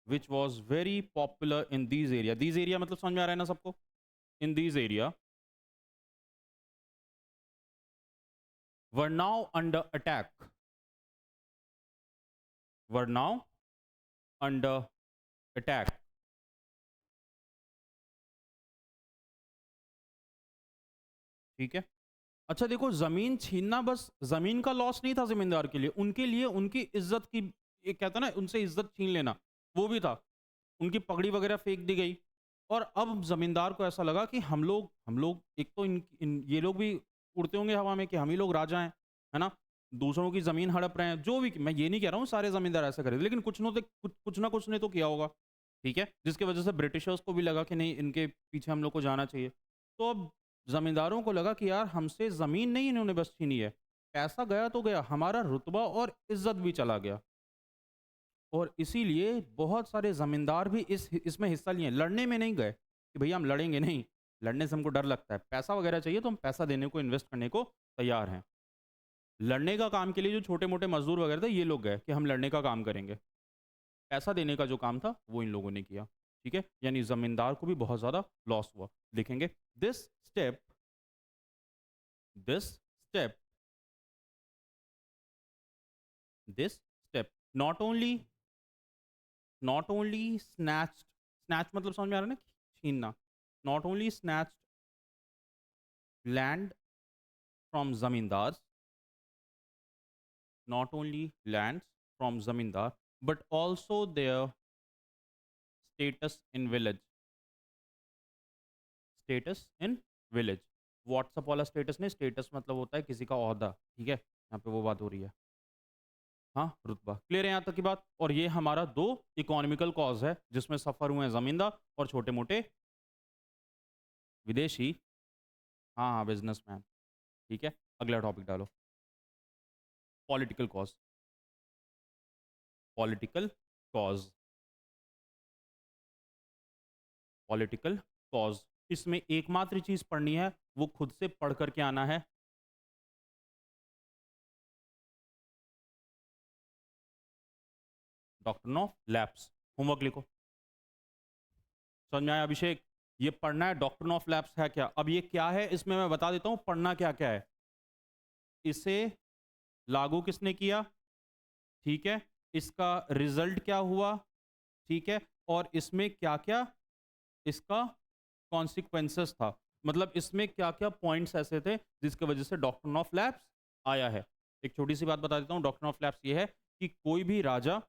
which was very popular in these area मतलब समझ में आ रहा है ना सबको, in these area were now under attack, were now under attack। ठीक है, अच्छा देखो, जमीन छीनना बस जमीन का लॉस नहीं था जमींदार के लिए उनकी इज्जत की, ये कहता ना, उनसे इज्जत छीन लेना, वो भी था। उनकी पगड़ी वगैरह फेंक दी गई। और अब जमींदार को ऐसा लगा कि हम लोग एक तो ये लोग भी उड़ते होंगे हवा में कि हम ही लोग राजा हैं, है ना, दूसरों की जमीन हड़प रहे हैं, जो भी, मैं ये नहीं कह रहा हूँ सारे जमींदार ऐसा करे, लेकिन कुछ ना कुछ ने तो किया होगा। ठीक है, जिसकी वजह से ब्रिटिशर्स को भी लगा कि नहीं, इनके पीछे हम लोग को जाना चाहिए। तो अब जमींदारों को लगा कि यार हमसे जमीन नहीं इन्होंने बस छीनी है, पैसा गया तो गया, हमारा रुतबा और इज्जत भी चला गया। और इसीलिए बहुत सारे ज़मींदार भी इसमें हिस्सा लिए, लड़ने में नहीं गए कि भैया हम लड़ेंगे नहीं, लड़ने से हमको डर लगता है। पैसा वगैरह चाहिए तो हम पैसा देने को, इन्वेस्ट करने को तैयार हैं। लड़ने का काम के लिए जो छोटे-मोटे मज़दूर वगैरह थे, ये लोग गए कि हम लड़ने का काम करेंगे। पैसा देने का जो काम था, वो इन लोगों ने किया। ठीक है? यानी ज़मींदार को भी बहुत ज़्यादा लॉस हुआ। देखेंगे this step this step this step not only snatched, snatch मतलब समझ में आ रहा है ना? छीनना। Not only snatched land from zamindars, not only lands from zamindar but also their status in village, status in village। WhatsApp वाला स्टेटस नहीं, स्टेटस मतलब होता है किसी का ओहदा। ठीक है, यहाँ पे वो बात हो रही है। हाँ, रुतबा क्लियर है यहाँ तक की बात। और ये हमारा दो इकोनॉमिकल कॉज है जिसमें सफर हुए हैं जमींदार और छोटे मोटे विदेशी। हाँ हाँ, बिजनेसमैन। ठीक है, अगला टॉपिक डालो। Political cause, political cause, political cause. इसमें एकमात्र चीज पढ़नी है, वो खुद से पढ़ करके आना है। डॉक्ट्रिन ऑफ लैप्स, होमवर्क लिखो। समझ में आया अभिषेक? ये पढ़ना है, डॉक्ट्रिन ऑफ लैप्स है क्या। अब ये क्या है, इसमें मैं बता देता हूं पढ़ना क्या क्या है। इसे लागू किसने किया, ठीक है, इसका रिजल्ट क्या हुआ, ठीक है, और इसमें क्या क्या इसका कॉन्सिक्वेंसेस था। मतलब इसमें क्या क्या पॉइंट्स ऐसे थे जिसकी वजह से डॉक्ट्रिन ऑफ लैप्स आया है। एक छोटी सी बात बता देता हूं, डॉक्ट्रिन ऑफ लैप्स ये है कि कोई भी राजा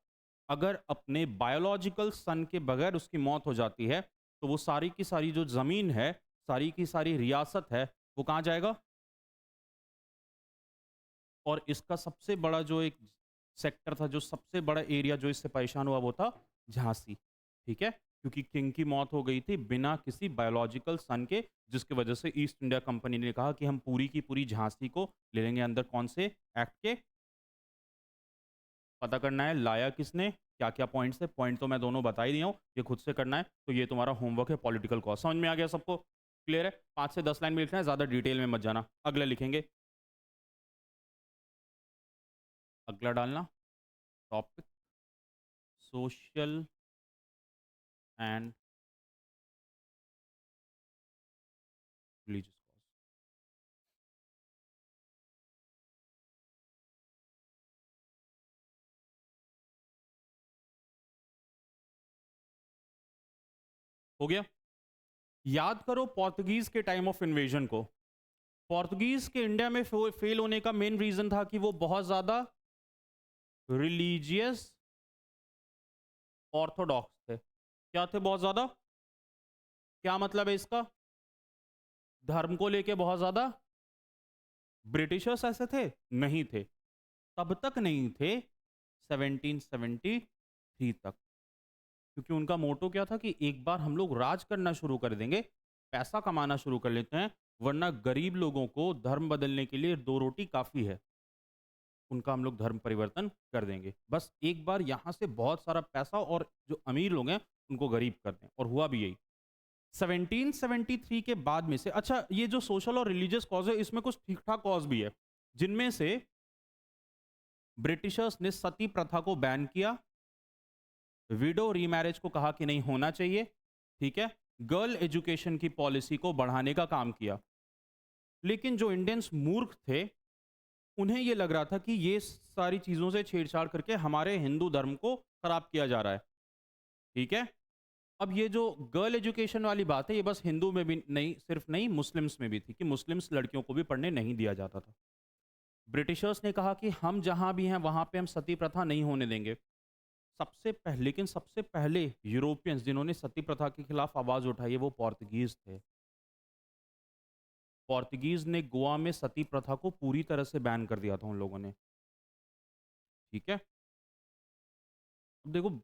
अगर अपने बायोलॉजिकल सन के बगैर उसकी मौत हो जाती है तो वो सारी की सारी जो जमीन है, सारी की सारी रियासत है, वो कहाँ जाएगा। और इसका सबसे बड़ा जो एक सेक्टर था, जो सबसे बड़ा एरिया जो इससे परेशान हुआ, वो था झांसी। ठीक है, क्योंकि किंग की मौत हो गई थी बिना किसी बायोलॉजिकल सन के, जिसकी वजह से ईस्ट इंडिया कंपनी ने कहा कि हम पूरी की पूरी झांसी को ले लेंगे अंदर। कौन से एक्ट के, पता करना है लाया किसने, क्या क्या पॉइंट्स है। पॉइंट तो मैं दोनों बता ही दिया हूँ, ये खुद से करना है। तो ये तुम्हारा होमवर्क है, पॉलिटिकल कॉज। समझ में आ गया सबको? क्लियर है? 5 से 10 लाइन में लिखना है, ज़्यादा डिटेल में मत जाना। अगला लिखेंगे, अगला डालना topic social and religious cause. हो गया? याद करो पोर्तुगीज के टाइम ऑफ इन्वेजन को। पोर्तुगीज के इंडिया में फेल होने का मेन रीजन था कि वो बहुत ज्यादा रिलीजियस ऑर्थोडॉक्स थे। क्या थे? बहुत ज्यादा। क्या मतलब है इसका? धर्म को लेके बहुत ज्यादा। ब्रिटिशर्स ऐसे थे? नहीं थे, तब तक नहीं थे, 1773 तक। क्योंकि उनका मोटो क्या था कि एक बार हम लोग राज करना शुरू कर देंगे, पैसा कमाना शुरू कर लेते हैं, वरना गरीब लोगों को धर्म बदलने के लिए दो रोटी काफी है, उनका हम लोग धर्म परिवर्तन कर देंगे। बस एक बार यहाँ से बहुत सारा पैसा और जो अमीर लोग हैं उनको गरीब कर दें। और हुआ भी यही। 1773 के बाद में से, अच्छा ये जो सोशल और रिलीजियस कॉज है, इसमें कुछ ठीक ठाक कॉज भी है, जिनमें से ब्रिटिशर्स ने सती प्रथा को बैन किया, विडो रीमैरिज को कहा कि नहीं होना चाहिए, ठीक है, गर्ल एजुकेशन की पॉलिसी को बढ़ाने का काम किया। लेकिन जो इंडियंस मूर्ख थे, उन्हें यह लग रहा था कि ये सारी चीजों से छेड़छाड़ करके हमारे हिंदू धर्म को खराब किया जा रहा है। ठीक है, अब ये जो गर्ल एजुकेशन वाली बात है, ये बस हिंदू में भी नहीं, सिर्फ नहीं, मुस्लिम्स में भी थी कि मुस्लिम्स लड़कियों को भी पढ़ने नहीं दिया जाता था। ब्रिटिशर्स ने कहा कि हम जहां भी हैं वहां पे हम सती प्रथा नहीं होने देंगे। सबसे पहले, लेकिन सबसे पहले यूरोपियंस जिन्होंने सती प्रथा के खिलाफ आवाज उठाई है, वो पोर्तुगीज थे। पोर्तुगीज ने गोवा में सती प्रथा को पूरी तरह से बैन कर दिया था उन लोगों ने। ठीक है, अब देखो,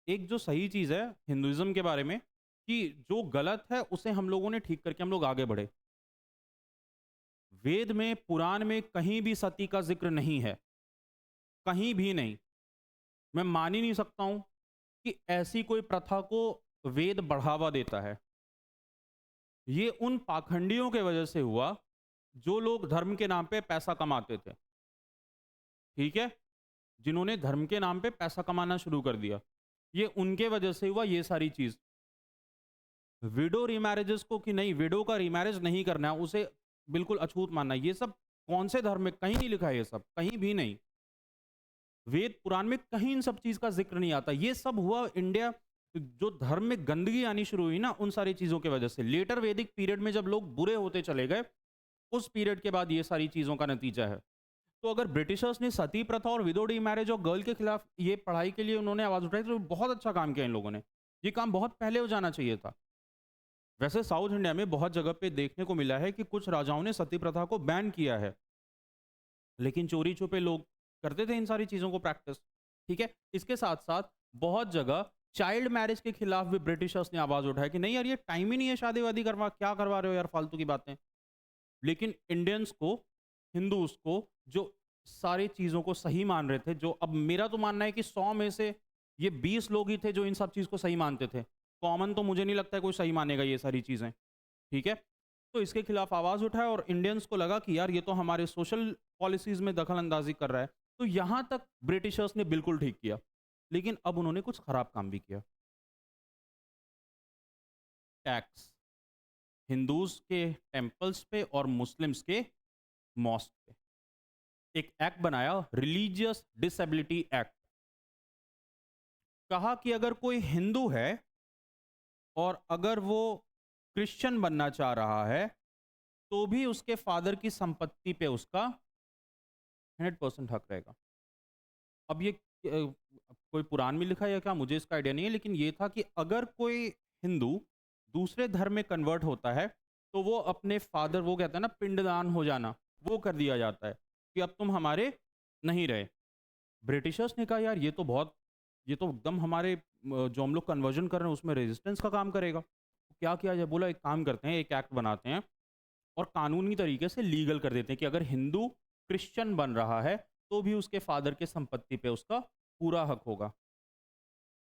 एक जो सही चीज है हिंदुइज्म के बारे में, कि जो गलत है उसे हम लोगों ने ठीक करके हम लोग आगे बढ़े। वेद में, पुराण में कहीं भी सती का जिक्र नहीं है, कहीं भी नहीं। मैं मान ही नहीं सकता हूँ कि ऐसी कोई प्रथा को वेद बढ़ावा देता है। ये उन पाखंडियों के वजह से हुआ, जो लोग धर्म के नाम पे पैसा कमाते थे, ठीक है? जिन्होंने धर्म के नाम पे पैसा कमाना शुरू कर दिया। ये उनके वजह से हुआ ये सारी चीज़। विडो रीमैरेजेस को कि नहीं विडो का रीमैरेज नहीं करना है, उसे बिल्कुल अछूत मानना है। ये सब कौन से धर्म में कहीं नहीं लिखा है ये सब, कहीं भी नहीं। वेद पुराण में कहीं इन सब चीज़ का ज़िक्र नहीं आता। ये सब हुआ इंडिया जो धर्म में गंदगी आनी शुरू हुई ना उन सारी चीज़ों की वजह से। लेटर वैदिक पीरियड में जब लोग बुरे होते चले गए, उस पीरियड के बाद ये सारी चीज़ों का नतीजा है। तो अगर ब्रिटिशर्स ने सती प्रथा और विडो रीमैरेज और गर्ल के खिलाफ ये पढ़ाई के लिए उन्होंने आवाज़ उठाई तो बहुत अच्छा काम किया इन लोगों ने। ये काम बहुत पहले हो जाना चाहिए था। वैसे साउथ इंडिया में बहुत जगह पे देखने को मिला है कि कुछ राजाओं ने सती प्रथा को बैन किया है, लेकिन चोरी छुपे लोग करते थे इन सारी चीज़ों को प्रैक्टिस। ठीक है, इसके साथ साथ बहुत जगह चाइल्ड मैरिज के खिलाफ भी ब्रिटिशर्स ने आवाज़ उठाई कि नहीं यार ये टाइम ही नहीं है शादी वादी करवा, क्या करवा रहे हो यार फालतू की बातें। लेकिन इंडियंस को, हिंदूज को, जो सारी चीज़ों को सही मान रहे थे, जो अब मेरा तो मानना है कि 100 में से ये 20 लोग ही थे जो इन सब चीज़ को सही मानते थे। कॉमन तो मुझे नहीं लगता है कोई सही मानेगा ये सारी चीज़ें। ठीक है? तो इसके खिलाफ आवाज़ उठाए और इंडियंस को लगा कि यार ये तो हमारे सोशल पॉलिसीज़ में दखल अंदाज़ी कर रहा है। तो यहाँ तक ब्रिटिशर्स ने बिल्कुल ठीक किया। लेकिन अब उन्होंने कुछ खराब काम भी किया। टैक्स, हिंदूज़ के टेम्पल्स पे और मुस्लिम्स के मॉस्क पे। एक एक्ट बनाया रिलीजियस डिसेबिलिटी एक्ट। कहा कि अगर कोई हिंदू है और अगर वो क्रिश्चियन बनना चाह रहा है तो भी उसके फादर की संपत्ति पे उसका 100% हक रहेगा। अब ये कोई पुराण में लिखा है या क्या मुझे इसका आइडिया नहीं है, लेकिन ये था कि अगर कोई हिंदू दूसरे धर्म में कन्वर्ट होता है तो वो अपने फादर, वो कहता है ना पिंडदान हो जाना, वो कर दिया जाता है कि अब तुम हमारे नहीं रहे। ब्रिटिशर्स ने कहा यार ये तो बहुत, ये तो एकदम हमारे जो हम लोग कन्वर्जन कर रहे हैं उसमें रेजिस्टेंस का काम करेगा। तो क्या किया जाए, बोला एक काम करते हैं, एक एक्ट बनाते हैं और कानूनी तरीके से लीगल कर देते हैं कि अगर हिंदू क्रिश्चियन बन रहा है तो भी उसके फादर के संपत्ति पे उसका पूरा हक होगा।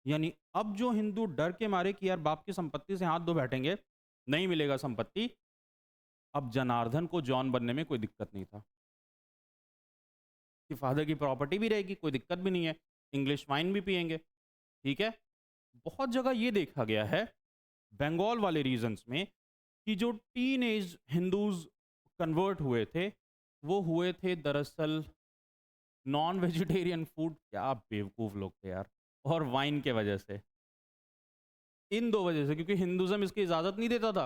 यानी अब जो हिंदू डर के मारे कि यार बाप की संपत्ति से हाथ धो बैठेंगे, नहीं मिलेगा संपत्ति, अब जनार्दन को जॉन बनने में कोई दिक्कत नहीं था कि फादर की प्रॉपर्टी भी रहेगी, कोई दिक्कत भी नहीं है, इंग्लिश वाइन भी पिएंगे। ठीक है, बहुत जगह ये देखा गया है बंगाल वाले रीजन्स में कि जो टीन एज हिंदूज कन्वर्ट हुए थे वो हुए थे दरअसल नॉन वेजिटेरियन फूड, क्या बेवकूफ लोग थे यार, और वाइन के वजह से। इन दो वजह से, क्योंकि हिंदुज्म इसकी इजाजत नहीं देता था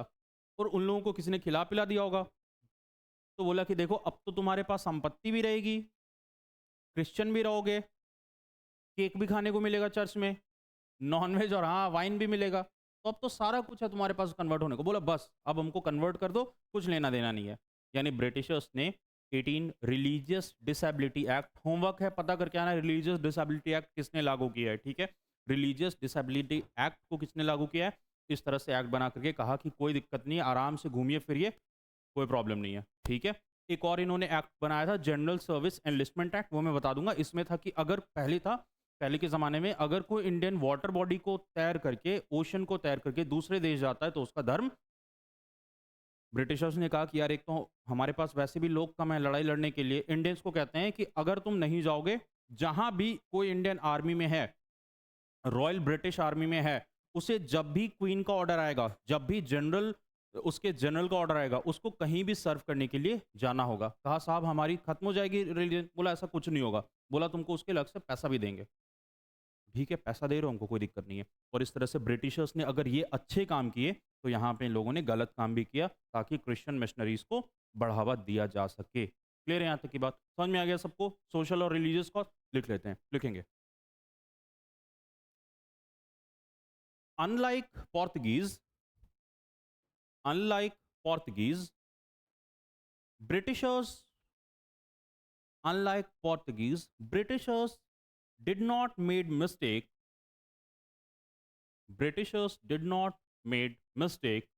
और उन लोगों को किसी ने खिला पिला दिया होगा, तो बोला कि देखो अब तो तुम्हारे पास संपत्ति भी रहेगी, क्रिश्चियन भी रहोगे, केक भी खाने को मिलेगा चर्च में, नॉनवेज और हाँ वाइन भी मिलेगा, तो अब तो सारा कुछ है तुम्हारे पास कन्वर्ट होने को। बोला बस अब हमको कन्वर्ट कर दो, कुछ लेना देना नहीं है। यानी ब्रिटिशर्स ने 18 रिलीजियस डिसेबिलिटी एक्ट, होमवर्क है पता करके आना रिलीजियस डिसेबिलिटी एक्ट किसने लागू किया है। ठीक है, रिलीजियस डिसेबिलिटी एक्ट को किसने लागू किया है, इस तरह से एक्ट बना करके कहा कि कोई दिक्कत नहीं है, आराम से घूमिए फिरिए, कोई प्रॉब्लम नहीं है। ठीक है, एक और इन्होंने एक्ट बनाया था जनरल सर्विस एनलिस्टमेंट एक्ट, वो मैं बता दूंगा। इसमें था कि अगर पहले था, पहले के ज़माने में अगर कोई इंडियन वाटर बॉडी को तैर करके, ओशन को तैर करके दूसरे देश जाता है तो उसका धर्म, ब्रिटिशर्स ने कहा कि यार एक तो हमारे पास वैसे भी लोग कम है लड़ाई लड़ने के लिए, इंडियंस को कहते हैं कि अगर तुम नहीं जाओगे, जहां भी कोई इंडियन आर्मी में है, रॉयल ब्रिटिश आर्मी में है, उसे जब भी क्वीन का ऑर्डर आएगा, जब भी जनरल, उसके जनरल का ऑर्डर आएगा, उसको कहीं भी सर्व करने के लिए जाना होगा। कहा साहब हमारी खत्म हो जाएगी रिलीजन, बोला ऐसा कुछ नहीं होगा, बोला तुमको उसके अलग से पैसा भी देंगे। ठीक है, पैसा दे रहे हो हमको कोई दिक्कत नहीं है। और इस तरह से ब्रिटिशर्स ने अगर ये अच्छे काम किए तो यहाँ पे इन लोगों ने गलत काम भी किया ताकि क्रिश्चियन मिशनरीज को बढ़ावा दिया जा सके। क्लियर है यहाँ तक की बात, समझ में आ गया सबको? सोशल और रिलीजियस कॉज लिख लेते हैं, लिखेंगे। Unlike Portuguese, unlike Portuguese, Britishers, unlike Portuguese, Britishers did not made mistake. Britishers did not made mistake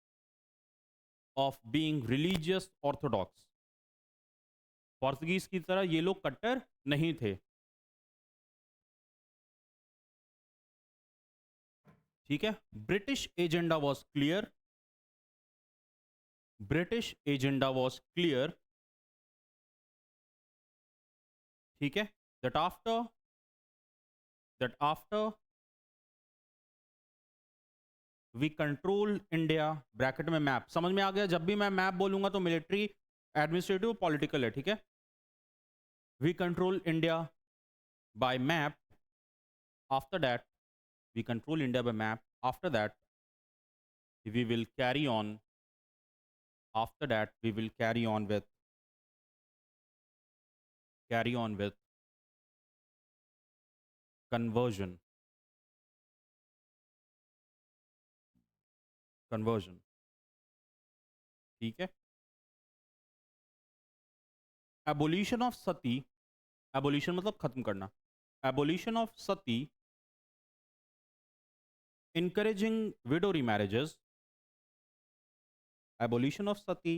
of being religious orthodox. Portuguese की तरह ये लोग कट्टर नहीं थे। ठीक है, British agenda was clear, British agenda was clear, ठीक है, that after that after we control India, bracket में मैप, समझ में आ गया, जब भी मैं मैप बोलूंगा तो मिलिट्री, एडमिनिस्ट्रेटिव, पॉलिटिकल है, ठीक है, we control India by map, after that we control India by map, after that we will carry on, after that we will carry on with conversion, conversion, ठीक है, abolition of sati, abolition मतलब खत्म करना, abolition of sati, encouraging widow remarriages, abolition of sati,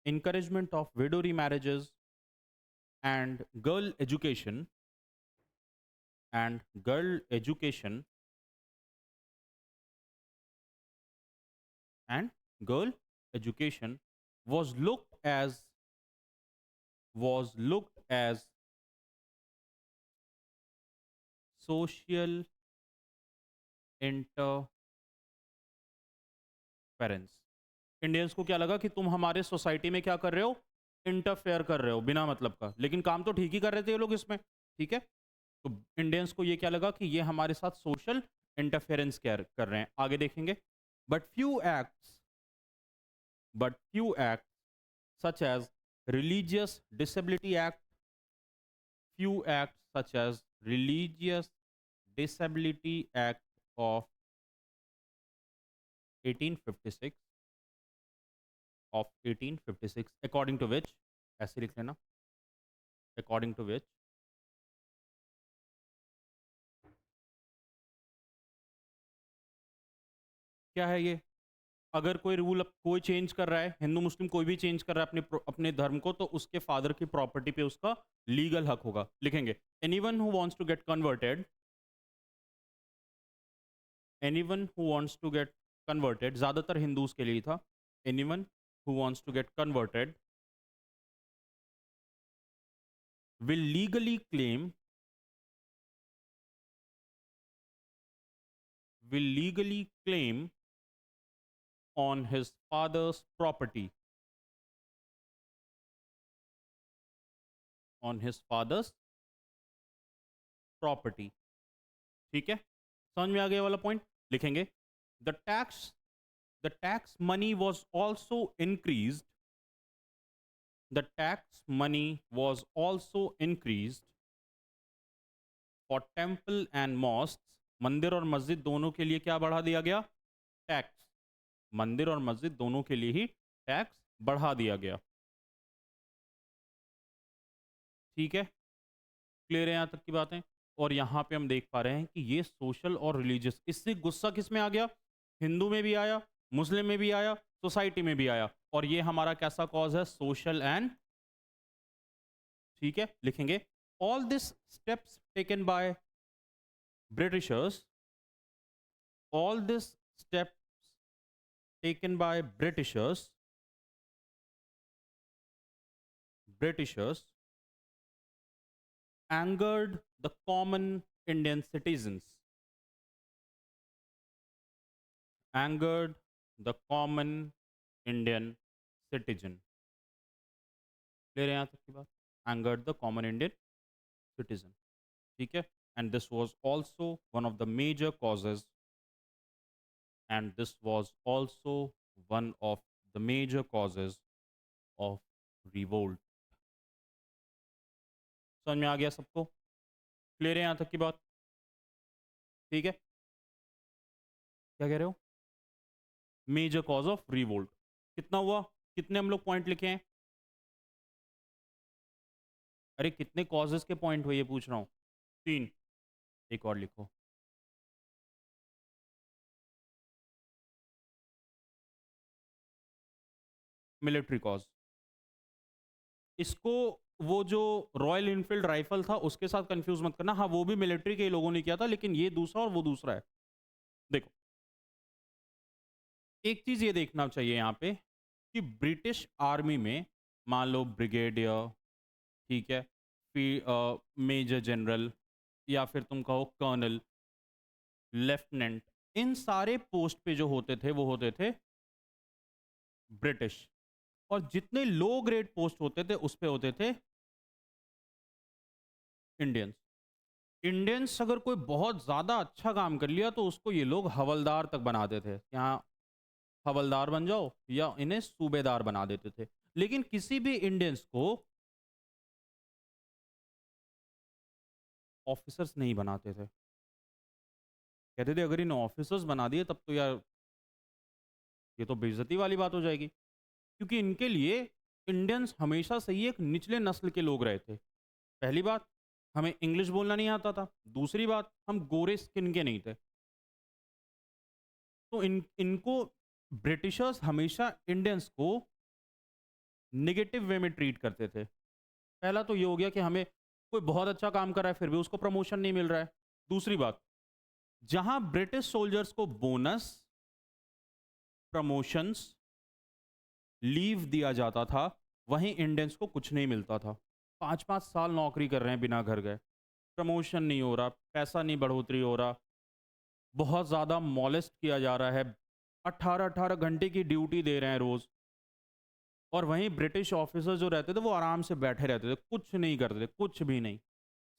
encouragement of widow remarriages, and girl education, and girl education, and girl education was looked as social interference. Indians को क्या लगा कि तुम हमारे सोसाइटी में क्या कर रहे हो, इंटरफेयर कर रहे हो बिना मतलब का, लेकिन काम तो ठीक ही कर रहे थे ये लोग इसमें, ठीक है, तो इंडियंस को ये क्या लगा कि ये हमारे साथ सोशल इंटरफेरेंस कर रहे हैं, आगे देखेंगे, but few acts such as religious disability act, few acts such as religious disability act of 1856 according to which, ऐसे लिख लेना, according to which क्या है ये, अगर कोई रूल कोई चेंज कर रहा है, हिंदू मुस्लिम कोई भी चेंज कर रहा है अपने धर्म को, तो उसके फादर की प्रॉपर्टी पे उसका लीगल हक होगा, लिखेंगे anyone who wants to get converted, anyone who wants to get converted, ज्यादातर हिंदूज के लिए था, anyone who wants to get converted will legally claim on his father's property, on his father's property, ठीक है, समझ में आ गया वाला पॉइंट, लिखेंगे the tax money was also increased, the tax money was also increased for temple and mosques, मंदिर और मस्जिद दोनों के लिए क्या बढ़ा दिया गया, टैक्स, मंदिर और मस्जिद दोनों के लिए ही टैक्स बढ़ा दिया गया, ठीक है, क्लियर है यहां तक की बातें, और यहां पे हम देख पा रहे हैं कि ये सोशल और रिलीजियस, इससे गुस्सा किस में आ गया, हिंदू में भी आया, मुस्लिम में भी आया, सोसाइटी में भी आया, और ये हमारा कैसा कॉज है, सोशल एंड, ठीक है, लिखेंगे all this steps taken by Britishers, all these steps taken by Britishers angered the common Indian citizens, angered the common Indian citizen, clear है यहाँ तक की बात, angered the common Indian citizen, ठीक है, and this was also one of the major causes, and this was also one of the major causes of revolt. समझ में आ गया सबको, क्लियर है यहाँ तक की बात, ठीक है, क्या कह रहे हो, मेजर कॉज ऑफ रिवोल्ट, कितना हुआ, कितने हम लोग पॉइंट लिखे हैं, अरे कितने कॉजेस के पॉइंट हुए ये पूछ रहा हूँ, 3, एक और लिखो, मिलिट्री कॉज, इसको वो जो रॉयल इनफील्ड राइफल था उसके साथ कंफ्यूज मत करना, हाँ वो भी मिलिट्री के लोगों ने किया था, लेकिन ये दूसरा और वो दूसरा है, देखो, एक चीज ये देखना चाहिए यहाँ पे कि ब्रिटिश आर्मी में मान लो ब्रिगेडियर, ठीक है, फिर मेजर जनरल, या फिर तुम कहो कर्नल, लेफ्टिनेंट, इन सारे पोस्ट पे जो होते थे वो होते थे ब्रिटिश। और जितने लो ग्रेड पोस्ट होते थे उस पे होते थे इंडियंस। इंडियंस अगर कोई बहुत ज्यादा अच्छा काम कर लिया तो उसको ये लोग हवलदार तक बनाते थे, यहाँ हवलदार बन जाओ, या इन्हें सूबेदार बना देते थे। लेकिन किसी भी इंडियंस को ऑफिसर्स नहीं बनाते थे। कहते थे अगर इन ऑफिसर्स बना दिए तब तो यार ये तो बेइज्जती वाली बात हो जाएगी, क्योंकि इनके लिए इंडियंस हमेशा से ही एक निचले नस्ल के लोग रहे थे। पहली बात, हमें इंग्लिश बोलना नहीं आता था। दूसरी बात, हम गोरे स्किन के नहीं थे। तो इनको ब्रिटिशर्स हमेशा इंडियंस को नेगेटिव वे में ट्रीट करते थे। पहला तो ये हो गया कि हमें कोई बहुत अच्छा काम कर रहा है फिर भी उसको प्रमोशन नहीं मिल रहा है। दूसरी बात, जहां ब्रिटिश सोल्जर्स को बोनस, प्रमोशंस, लीव दिया जाता था, वहीं इंडियंस को कुछ नहीं मिलता था। 5-5 साल नौकरी कर रहे हैं बिना घर गए, प्रमोशन नहीं हो रहा, पैसा नहीं बढ़ोतरी हो रहा, बहुत ज़्यादा मॉलेस्ट किया जा रहा है, 18-18 घंटे की ड्यूटी दे रहे हैं रोज़। और वहीं ब्रिटिश ऑफिसर जो रहते थे वो आराम से बैठे रहते थे, कुछ नहीं करते थे, कुछ भी नहीं।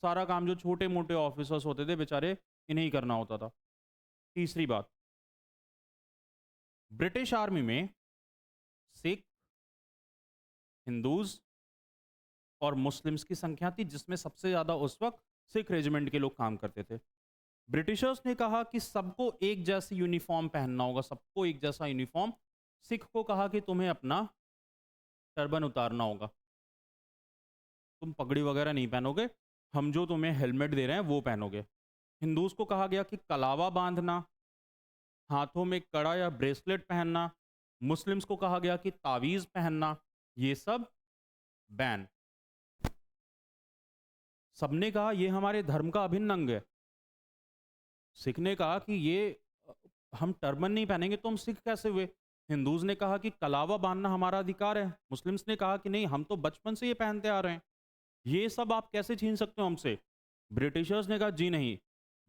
सारा काम जो छोटे मोटे ऑफिसर्स होते थे बेचारे, इन्हें ही करना होता था। तीसरी बात, ब्रिटिश आर्मी में सिख, हिंदूज और मुस्लिम्स की संख्या थी, जिसमें सबसे ज़्यादा उस वक्त सिख रेजिमेंट के लोग काम करते थे। ब्रिटिशर्स ने कहा कि सबको एक जैसी यूनिफॉर्म पहनना होगा, सबको एक जैसा यूनिफॉर्म। सिख को कहा कि तुम्हें अपना टर्बन उतारना होगा, तुम पगड़ी वगैरह नहीं पहनोगे, हम जो तुम्हें हेलमेट दे रहे हैं वो पहनोगे। हिंदूज को कहा गया कि कलावा बांधना, हाथों में कड़ा या ब्रेसलेट पहनना। मुस्लिम्स को कहा गया कि तावीज़ पहनना, ये सब बैन। सबने कहा ये हमारे धर्म का अभिन्न अंग है। सिख ने कहा कि ये अ, हम टर्बन नहीं पहनेंगे तो हम सिख कैसे हुए। हिंदूज ने कहा कि कलावा बांधना हमारा अधिकार है। मुस्लिम्स ने कहा कि नहीं, हम तो बचपन से ये पहनते आ रहे हैं, ये सब आप कैसे छीन सकते हो हमसे। ब्रिटिशर्स ने कहा जी नहीं,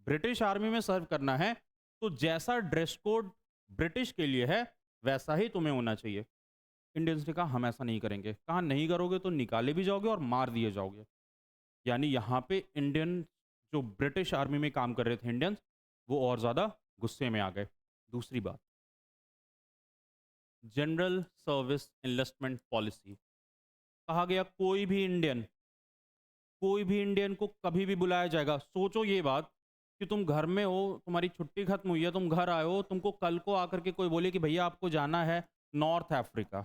ब्रिटिश आर्मी में सर्व करना है तो जैसा ड्रेस कोड ब्रिटिश के लिए है वैसा ही तुम्हें होना चाहिए। इंडियंस ने कहा हम ऐसा नहीं करेंगे। कहा नहीं करोगे तो निकाले भी जाओगे और मार दिए जाओगे। यानी यहाँ पे इंडियन जो ब्रिटिश आर्मी में काम कर रहे थे इंडियंस, वो और ज़्यादा गुस्से में आ गए। दूसरी बात, जनरल सर्विस इन्वेस्टमेंट पॉलिसी। कहा गया कोई भी इंडियन को कभी भी बुलाया जाएगा। सोचो ये बात कि तुम घर में हो, तुम्हारी छुट्टी खत्म हुई है, तुम घर आए हो, तुमको कल को आकर के कोई बोले कि भैया आपको जाना है नॉर्थ अफ्रीका।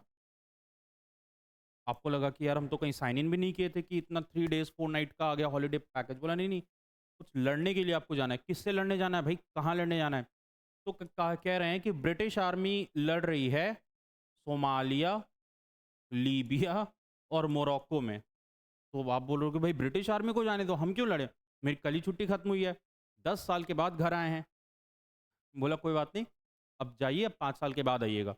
आपको लगा कि यार हम तो कहीं साइन इन भी नहीं किए थे कि इतना 3 डेज 4 नाइट का आ गया हॉलीडे पैकेज। बोला नहीं नहीं, कुछ लड़ने के लिए आपको जाना है। किससे लड़ने जाना है भाई, कहाँ लड़ने जाना है? तो कह रहे हैं कि ब्रिटिश आर्मी लड़ रही है सोमालिया, लीबिया और मोरक्को में। तो आप बोल रहे हो कि भाई ब्रिटिश आर्मी को जाने दो, हम क्यों लड़े? मेरी कल ही छुट्टी खत्म हुई है, 10 साल के बाद घर आए हैं। बोला कोई बात नहीं, अब जाइए, अब 5 साल के बाद आइएगा।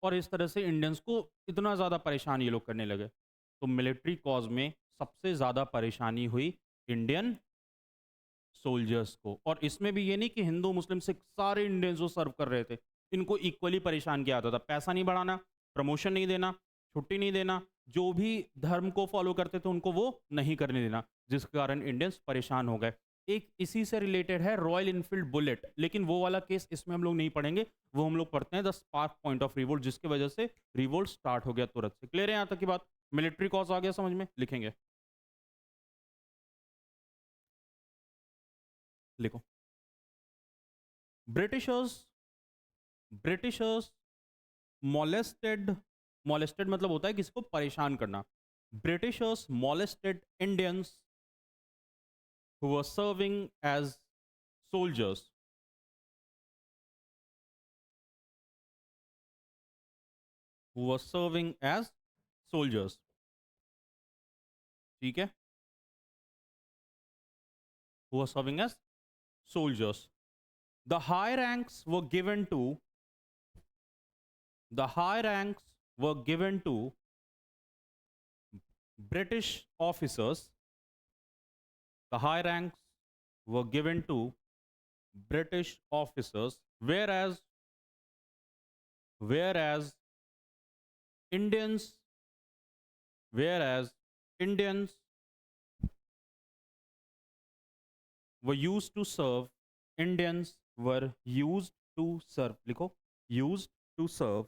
और इस तरह से इंडियंस को इतना ज़्यादा परेशान ये लोग करने लगे। तो मिलिट्री कॉज में सबसे ज़्यादा परेशानी हुई इंडियन सोल्जर्स को। और इसमें भी ये नहीं कि हिंदू मुस्लिम सिख सारे इंडियंस जो सर्व कर रहे थे, इनको इक्वली परेशान किया जाता था। पैसा नहीं बढ़ाना, प्रमोशन नहीं देना, छुट्टी नहीं देना, जो भी धर्म को फॉलो करते थे उनको वो नहीं करने देना, जिसके कारण इंडियंस परेशान हो गए। एक इसी से रिलेटेड है रॉयल इनफील्ड बुलेट, लेकिन वो वाला केस इसमें हम लोग नहीं पढ़ेंगे। वो हम लोग पढ़ते हैं the spark point of revolt, जिसकी वजह से रिवोल्ट स्टार्ट हो गया तुरंत से। क्लियर है यहाँ तक की बात? मिलिट्री कॉज आ गया समझ में? लिखेंगे, लिखो। ब्रिटिशर्स ब्रिटिशर्स मॉलेस्टेड, मॉलेस्टेड मतलब होता है किसी को परेशान करना। Britishers molested Indians who were serving as soldiers, who were serving as soldiers, ठीक है, who were serving as soldiers। the high ranks were given to the high ranks were given to British officers. The high ranks were given to British officers, whereas Indians whereas Indians were used to serve Indians were used to serve लिखो used to serve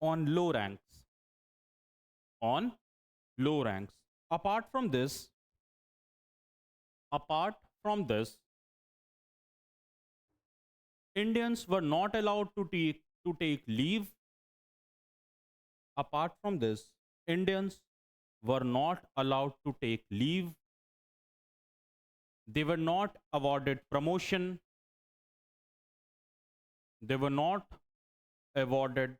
on low ranks on low ranks. Apart from this, apart from this, Indians were not allowed to take leave. Apart from this, Indians were not allowed to take leave. They were not awarded promotion. They were not awarded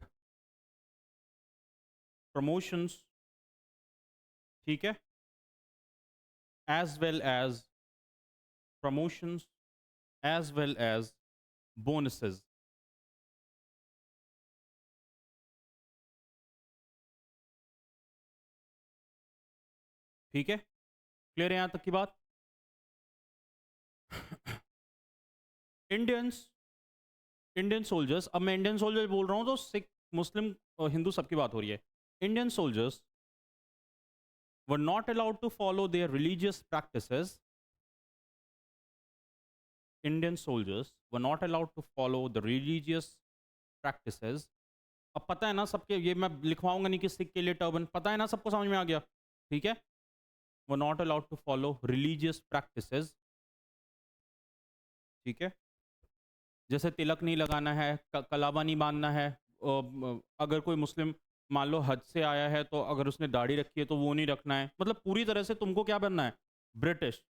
promotions. ठीक है? As well as promotions, as well as bonuses. ठीक है? क्लियर है यहां तक की बात? इंडियंस इंडियन सोल्जर्स, अब मैं इंडियन सोल्जर बोल रहा हूं तो सिख, मुस्लिम और हिंदू सबकी बात हो रही है. Indian soldiers were not allowed to follow their religious practices. Indian soldiers were not allowed to follow the religious practices. अब पता है ना सबके, ये मैं लिखवाऊंगा नहीं कि सिख के लिए टर्बन, पता है ना सबको, समझ में आ गया? ठीक है? were not allowed to follow religious practices. ठीक है? जैसे तिलक नहीं लगाना है, कलावा नहीं बांधना है. अगर कोई मुस्लिम मान लो हज से आया है तो अगर उसने दाढ़ी रखी है तो वो नहीं रखना है. मतलब पूरी तरह से तुमको क्या बनना है? ब्रिटिश.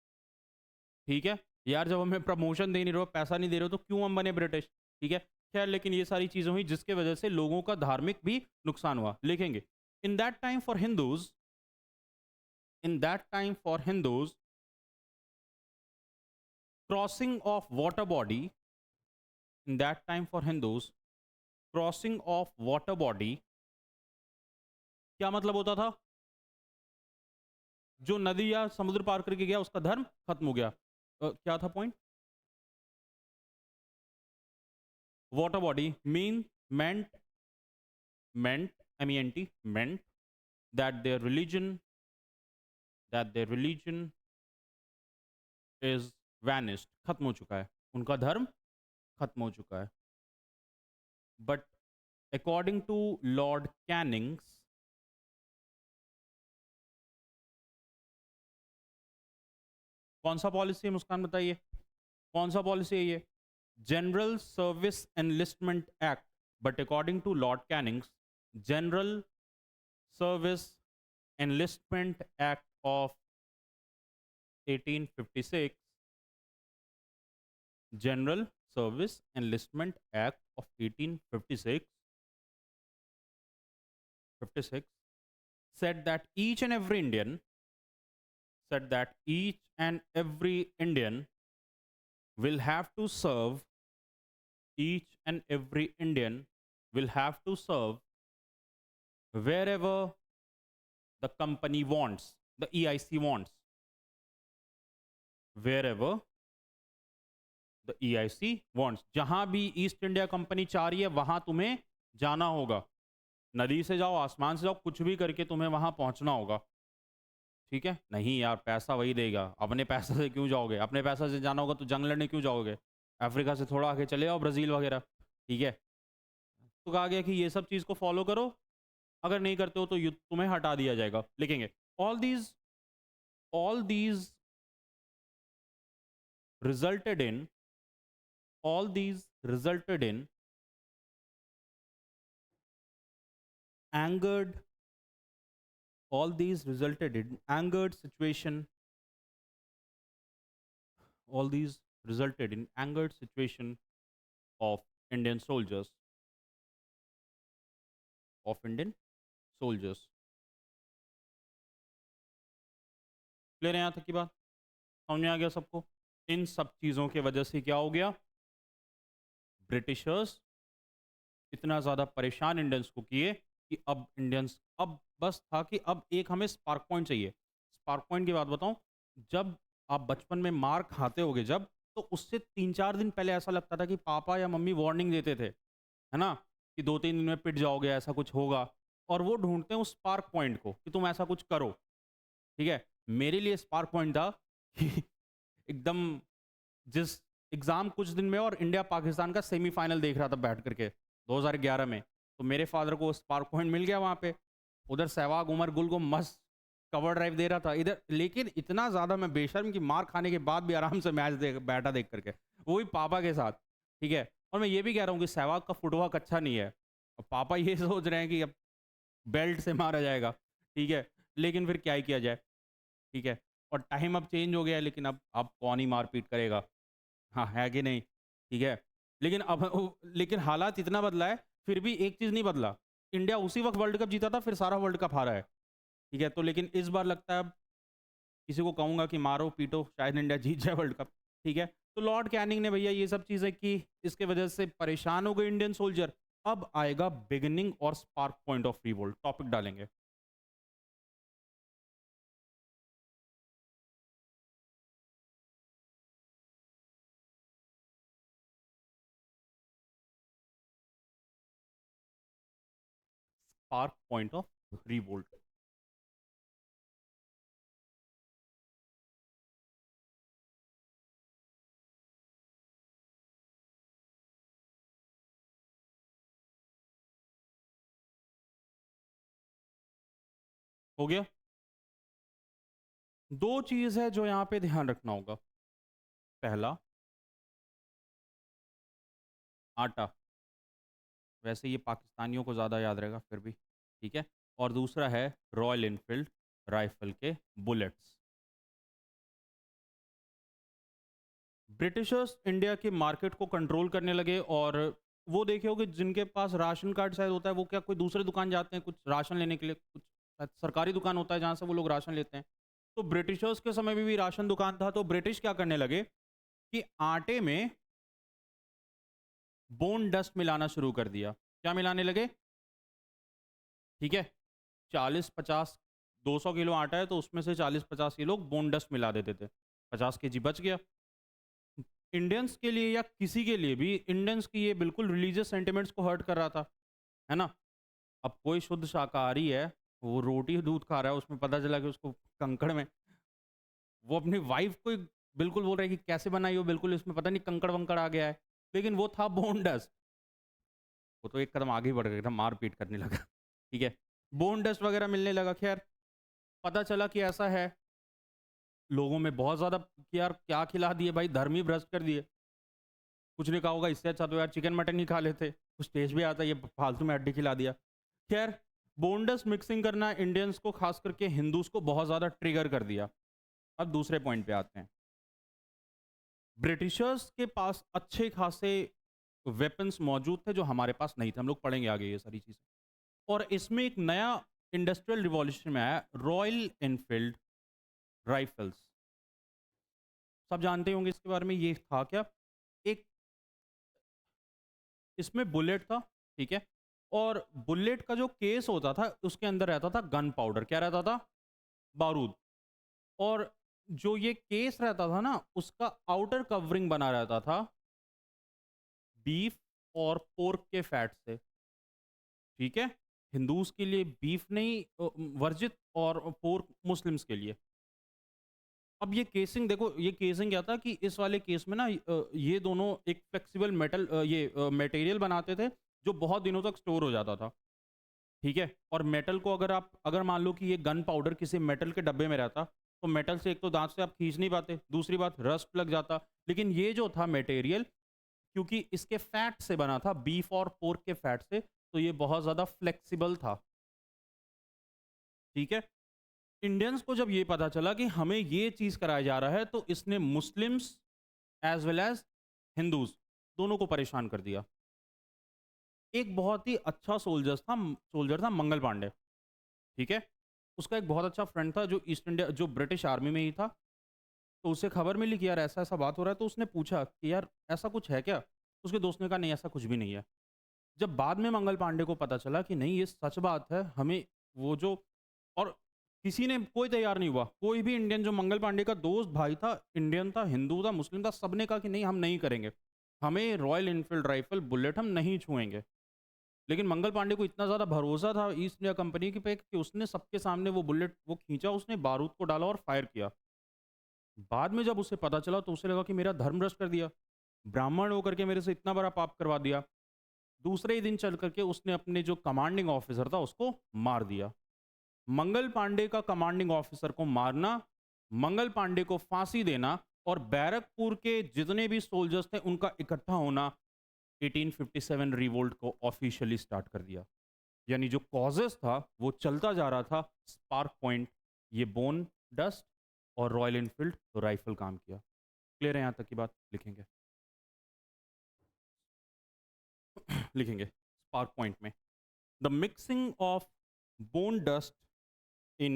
ठीक है यार, जब हमें प्रमोशन दे नहीं रहे हो, पैसा नहीं दे रहे हो, तो क्यों हम बने ब्रिटिश? ठीक है. खैर, लेकिन ये सारी चीजें हुई जिसके वजह से लोगों का धार्मिक भी नुकसान हुआ. लिखेंगे in that time for Hindus, in that time for Hindus crossing of water body, in that time for Hindus crossing of water body. क्या मतलब होता था? जो नदी या समुद्र पार करके गया उसका धर्म खत्म हो गया. क्या था point? Water body meant meant that their religion is vanished, खत्म हो चुका है, उनका धर्म खत्म हो चुका है. बट अकॉर्डिंग टू लॉर्ड कैनिंग्स, कौन सा पॉलिसी है मुस्कान, बताइए कौन सा पॉलिसी है ये? General service enlistment act. But according to Lord Canning's, general service enlistment act of 1856, general service enlistment act of 1856 said that each and every Indian said that each and every Indian will have to serve, each and every Indian will have to serve wherever the company wants, the EIC wants, wherever the EIC wants. जहां भी ईस्ट इंडिया कंपनी चाह रही है वहां तुम्हें जाना होगा. नदी से जाओ, आसमान से जाओ, कुछ भी करके तुम्हें वहां पहुंचना होगा. ठीक है? नहीं यार, पैसा वही देगा, अपने पैसे से क्यों जाओगे? अपने पैसे से जाना होगा तो जंग लड़ने क्यों जाओगे? अफ्रीका से थोड़ा आगे चले जाओ, ब्राज़ील वगैरह. ठीक है? तो कहा गया कि ये सब चीज़ को फॉलो करो, अगर नहीं करते हो तो तुम्हें हटा दिया जाएगा. लिखेंगे all these resulted in all these resulted in angered all these resulted in angered situation all these resulted in angered situation of Indian soldiers of Indian soldiers. Clear है यहाँ तक की बात? समझ में आ गया सबको? इन सब चीज़ों के वजह से क्या हो गया? ब्रिटिशर्स इतना ज़्यादा परेशान इंडियंस को किए कि अब इंडियंस, अब बस था कि अब एक हमें स्पार्क पॉइंट चाहिए। स्पार्क पॉइंट की बात बताऊँ, जब आप बचपन में मार खाते होगे जब, तो उससे 3-4 दिन पहले ऐसा लगता था कि पापा या मम्मी वार्निंग देते थे, है ना? कि 2-3 दिन में पिट जाओगे, ऐसा कुछ होगा, और वो ढूँढते हैं उस स्पार्क पॉइंट को कि तुम ऐसा कुछ करो, ठीक है? मेरे लिए स्पार्क पॉइंट था कि एकदम जिस एग्ज़ाम कुछ दिन में, और इंडिया पाकिस्तान का सेमीफ़ाइनल देख रहा था बैठ कर के 2011 में। तो मेरे फ़ादर को स्पार्क पॉइंट मिल गया वहाँ पे। उधर सहवाग उमर गुल को मस्त कवर ड्राइव दे रहा था। इधर लेकिन इतना ज़्यादा मैं बेशर्म कि मार खाने के बाद भी आराम से मैच देख बैठा देख कर के। वो भी पापा के साथ, ठीक है? और मैं ये भी कह रहा हूँ कि सहवाग का फुटवर्क अच्छा नहीं है। और पापा ये सोच रहे हैं कि अब बेल्ट से मारा जाएगा, ठीक है? लेकिन फिर क्या ही किया जाए, ठीक है? और टाइम अब चेंज हो गया है, लेकिन अब कौन ही मार-पीट करेगा? हाँ, है कि नहीं? ठीक है। लेकिन अब लेकिन हालात इतना बदला है, फिर भी एक चीज़ नहीं बदला। इंडिया उसी वक़्त वर्ल्ड कप जीता था, फिर सारा वर्ल्ड कप हारा है। ठीक है, तो लेकिन इस बार लगता है अब किसी को कहूँगा कि मारो-पीटो, शायद इंडिया जीत जाए वर्ल्ड कप। ठीक है, तो लॉर्ड कैनिंग ने भैया ये सब चीज़ें की, इसके वजह से परेशान हो गए इंडियन सोल्जर। अब आएगा बिगिनिंग और spark point of revolt, topic डालेंगे। Spark point of revolt. हो गया? 2 चीज़ है जो यहाँ पे ध्यान रखना होगा। पहला, आटा। वैसे ये पाकिस्तानियों को ज़्यादा याद रहेगा फिर भी, ठीक है? और दूसरा है रॉयल एनफ़ील्ड राइफ़ल के बुलेट्स। ब्रिटिशर्स इंडिया के मार्केट को कंट्रोल करने लगे, और वो देखे होगे जिनके पास राशन कार्ड शायद होता है, वो क्या कोई दूसरे दुकान जाते हैं कुछ राशन लेने के लिए, कुछ शायद सरकारी दुकान होता है जहाँ से वो लोग राशन लेते हैं। तो ब्रिटिशर्स के समय में भी राशन दुकान था, तो ब्रिटिश क्या करने लगे कि आटे में बोन डस्ट मिलाना शुरू कर दिया। क्या मिलाने लगे? ठीक है? 40-50, 200 किलो आटा है तो उसमें से 40-50 किलो बोन डस्ट मिला देते थे। 50 केजी बच गया। इंडियंस के लिए या किसी के लिए भी इंडियंस की ये बिल्कुल रिलीजियस सेंटिमेंट्स को हर्ट कर रहा था, है ना? अब कोई शुद्ध शाकाहारी है, वो रोटी दूध खा रहा है, उसमें पता चला कि उसको कंकड़ में, वो अपनी वाइफ़ को ही बिल्कुल बोल रहा है कि कैसे बनाई हो, बिल्कुल इसमें पता नहीं कंकड़-वंकड़ आ गया है। लेकिन वो था बोन डस्ट। वो तो एक कदम आगे ही बढ़ गया था, मार-पीट करने लगा। ठीक है? बोन डस्ट वगैरह मिलने लगा। ख़ैर, पता चला कि ऐसा है। लोगों में बहुत ज़्यादा कि यार क्या खिला दिए भाई, धर्म ही भ्रष्ट कर दिए। कुछ ने कहा होगा इससे अच्छा तो यार चिकन मटन ही खा लेते। कुछ टेस्ट भी आता है, ये फालतू में हड्डी खिला दिया। ख़ैर, बोनडस मिक्सिंग करना इंडियंस को, ख़ास करके हिंदूज़ को बहुत ज़्यादा ट्रिगर कर दिया। अब दूसरे पॉइंट पे आते हैं। ब्रिटिशर्स के पास अच्छे खासे वेपन्स मौजूद थे जो हमारे पास नहीं थे। हम लोग पढ़ेंगे आगे ये सारी चीज़ें। और इसमें एक नया इंडस्ट्रियल रिवॉल्यूशन में आया, रॉयल एनफील्ड राइफल्स। सब जानते होंगे इसके बारे में। ये था क्या? एक इसमें बुलेट था, ठीक है? और बुलेट का जो केस होता था, उसके अंदर रहता था गन पाउडर। क्या रहता था? बारूद। और जो ये केस रहता था ना, उसका आउटर कवरिंग बना रहता था बीफ और पोर्क के फैट से, ठीक है? हिंदूज़ के लिए बीफ नहीं वर्जित, और पोर्क मुस्लिम्स के लिए। अब ये केसिंग देखो, ये केसिंग क्या था कि इस वाले केस में ना ये दोनों एक फ्लेक्सिबल मेटल मटेरियल बनाते थे जो बहुत दिनों तक स्टोर हो जाता था, ठीक है? और मेटल को अगर मान लो कि ये गन पाउडर किसी मेटल के डब्बे में रहता, तो मेटल से एक तो दांत से आप खींच नहीं पाते, दूसरी बात रस्ट लग जाता। लेकिन ये जो था मटेरियल, क्योंकि इसके फैट से बना था, बीफ और पोर्क के फैट से, तो ये बहुत ज़्यादा फ्लेक्सिबल था, ठीक है? इंडियंस को जब ये पता चला कि हमें ये चीज़ कराया जा रहा है, तो इसने Muslims as well as Hindus दोनों को परेशान कर दिया। एक बहुत ही अच्छा सोल्जर था मंगल पांडे, ठीक है? उसका एक बहुत अच्छा फ्रेंड था जो ईस्ट इंडिया जो ब्रिटिश आर्मी में ही था। तो उसे खबर मिली कि यार ऐसा-ऐसा बात हो रहा है, तो उसने पूछा कि यार ऐसा कुछ है क्या? उसके दोस्त ने कहा नहीं ऐसा कुछ भी नहीं है। जब बाद में मंगल पांडे को पता चला कि नहीं ये सच बात है, हमें वो जो और किसी ने कोई तैयार नहीं हुआ, कोई भी इंडियन जो मंगल पांडे का दोस्त भाई था, इंडियन था, हिंदू था, मुस्लिम था, सबने कहा कि नहीं हम नहीं करेंगे, हमें रॉयल इनफील्ड राइफल बुलेट हम नहीं छुएंगे। लेकिन मंगल पांडे को इतना ज़्यादा भरोसा था ईस्ट इंडिया कंपनी के पे कि उसने सबके सामने वो बुलेट वो खींचा, उसने बारूद को डाला और फायर किया। बाद में जब उसे पता चला तो उसे लगा कि मेरा धर्म भ्रष्ट कर दिया, ब्राह्मण होकर के मेरे से इतना बड़ा पाप करवा दिया। दूसरे ही दिन चल करके उसने अपने जो कमांडिंग ऑफिसर था उसको मार दिया। मंगल पांडे का कमांडिंग ऑफिसर को मारना, मंगल पांडे को फांसी देना और बैरकपुर के जितने भी सोल्जर्स थे उनका इकट्ठा होना 1857 रिवोल्ट को ऑफिशियली स्टार्ट कर दिया। यानी जो कॉजेस था वो चलता जा रहा था, स्पार्क पॉइंट, ये बोन डस्ट और रॉयल इनफील्ड राइफल काम किया। क्लियर है यहाँ तक की बात? लिखेंगे लिखेंगे स्पार्क पॉइंट में the mixing of bone dust in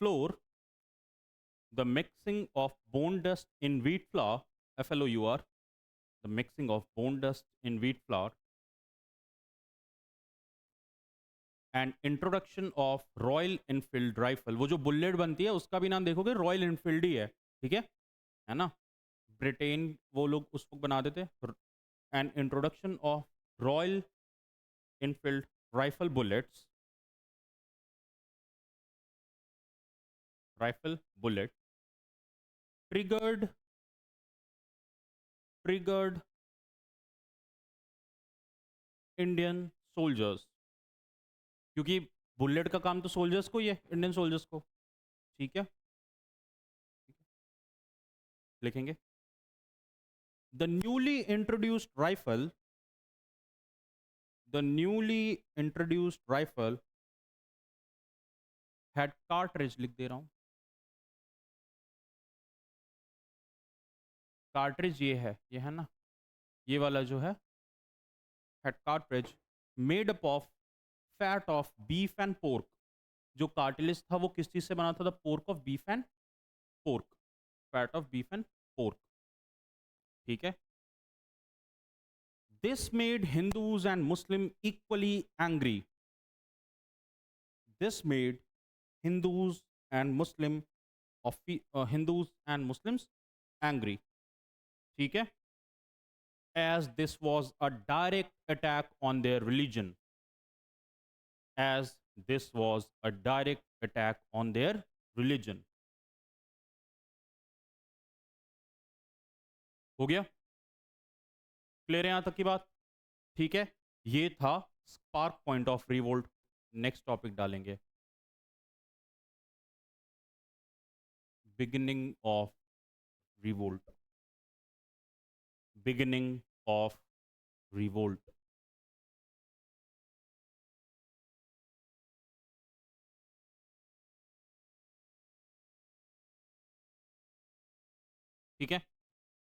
flour, the mixing of bone dust in wheat flour, flour, the mixing of bone dust in wheat flour and introduction of Royal Enfield rifle। वो जो बुलेट बनती है उसका भी नाम देखोगे रॉयल इनफील्ड ही ठीक है ना? ब्रिटेन वो लोग उसको बना देते। And introduction of royal Enfield rifle bullets, rifle bullet triggered Indian soldiers, क्योंकि बुलेट का काम तो सोल्जर्स को ही है, इंडियन सोल्जर्स को। ठीक है, लिखेंगे the newly introduced rifle, the newly introduced rifle had cartridge, लिख दे रहा हूं कार्ट्रिज, ये है ना, ये वाला जो है had cartridge made up of fat of beef and pork. जो कार्टिलेज था वो किस चीज से बना था? The pork of beef and pork, fat of beef and pork. ठीक है, this made Hindus and Muslim equally angry, this made Hindus and Muslim Hindus and Muslims angry. ठीक है, as this was a direct attack on their religion, as this was a direct attack on their religion। हो गया? क्लियर है यहां तक की बात? ठीक है, ये था spark point of revolt. Next topic डालेंगे beginning of revolt, beginning of revolt. ठीक है,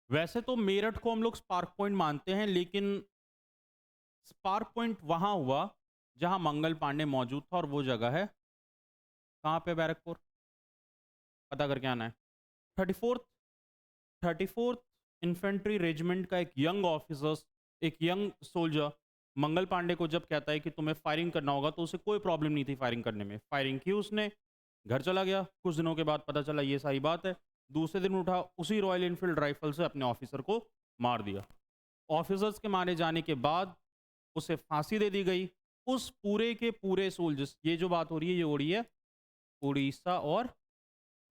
वैसे तो मेरठ को हम लोग स्पार्क पॉइंट मानते हैं, लेकिन स्पार्क पॉइंट वहां हुआ जहां मंगल पांडे मौजूद था, और वो जगह है कहां पे? बैरकपुर। पता करके आना है। 34th 34th इन्फेंट्री रेजिमेंट का एक यंग ऑफिसर्स, एक यंग सोल्जर मंगल पांडे को जब कहता है कि तुम्हें फायरिंग करना होगा, तो उसे कोई प्रॉब्लम नहीं थी फायरिंग करने में। फायरिंग की उसने, घर चला गया। कुछ दिनों के बाद पता चला ये सारी बात है। दूसरे दिन उठा, उसी रॉयल इनफील्ड राइफल से अपने ऑफिसर को मार दिया। ऑफिसर्स के मारे जाने के बाद उसे फांसी दे दी गई। उस पूरे के पूरे सोल्जर्स, ये जो बात हो रही है ये हो रही है उड़ीसा और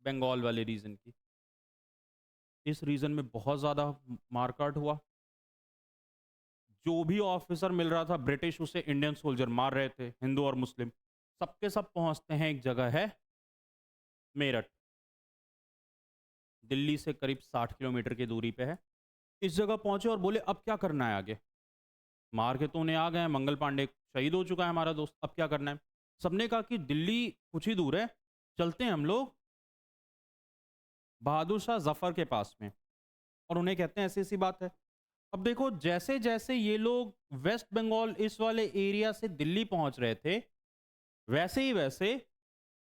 बंगाल वाले रीजन की। इस रीजन में बहुत ज़्यादा मारकाट हुआ। जो भी ऑफिसर मिल रहा था ब्रिटिश, उसे इंडियन सोल्जर मार रहे थे, हिंदू और मुस्लिम सबके सब पहुंचते हैं एक जगह है मेरठ, दिल्ली से करीब 60 किलोमीटर की दूरी पे है। इस जगह पहुंचे और बोले अब क्या करना है आगे? मार के तो उन्हें आ गए, मंगल पांडे शहीद हो चुका है हमारा दोस्त, अब क्या करना है? सबने कहा कि दिल्ली कुछ ही दूर है, चलते हैं हम लोग बहादुर शाह जफर के पास में, और उन्हें कहते हैं ऐसी ऐसी बात है। अब देखो, जैसे जैसे ये लोग वेस्ट बंगाल इस वाले एरिया से दिल्ली पहुंच रहे थे, वैसे ही वैसे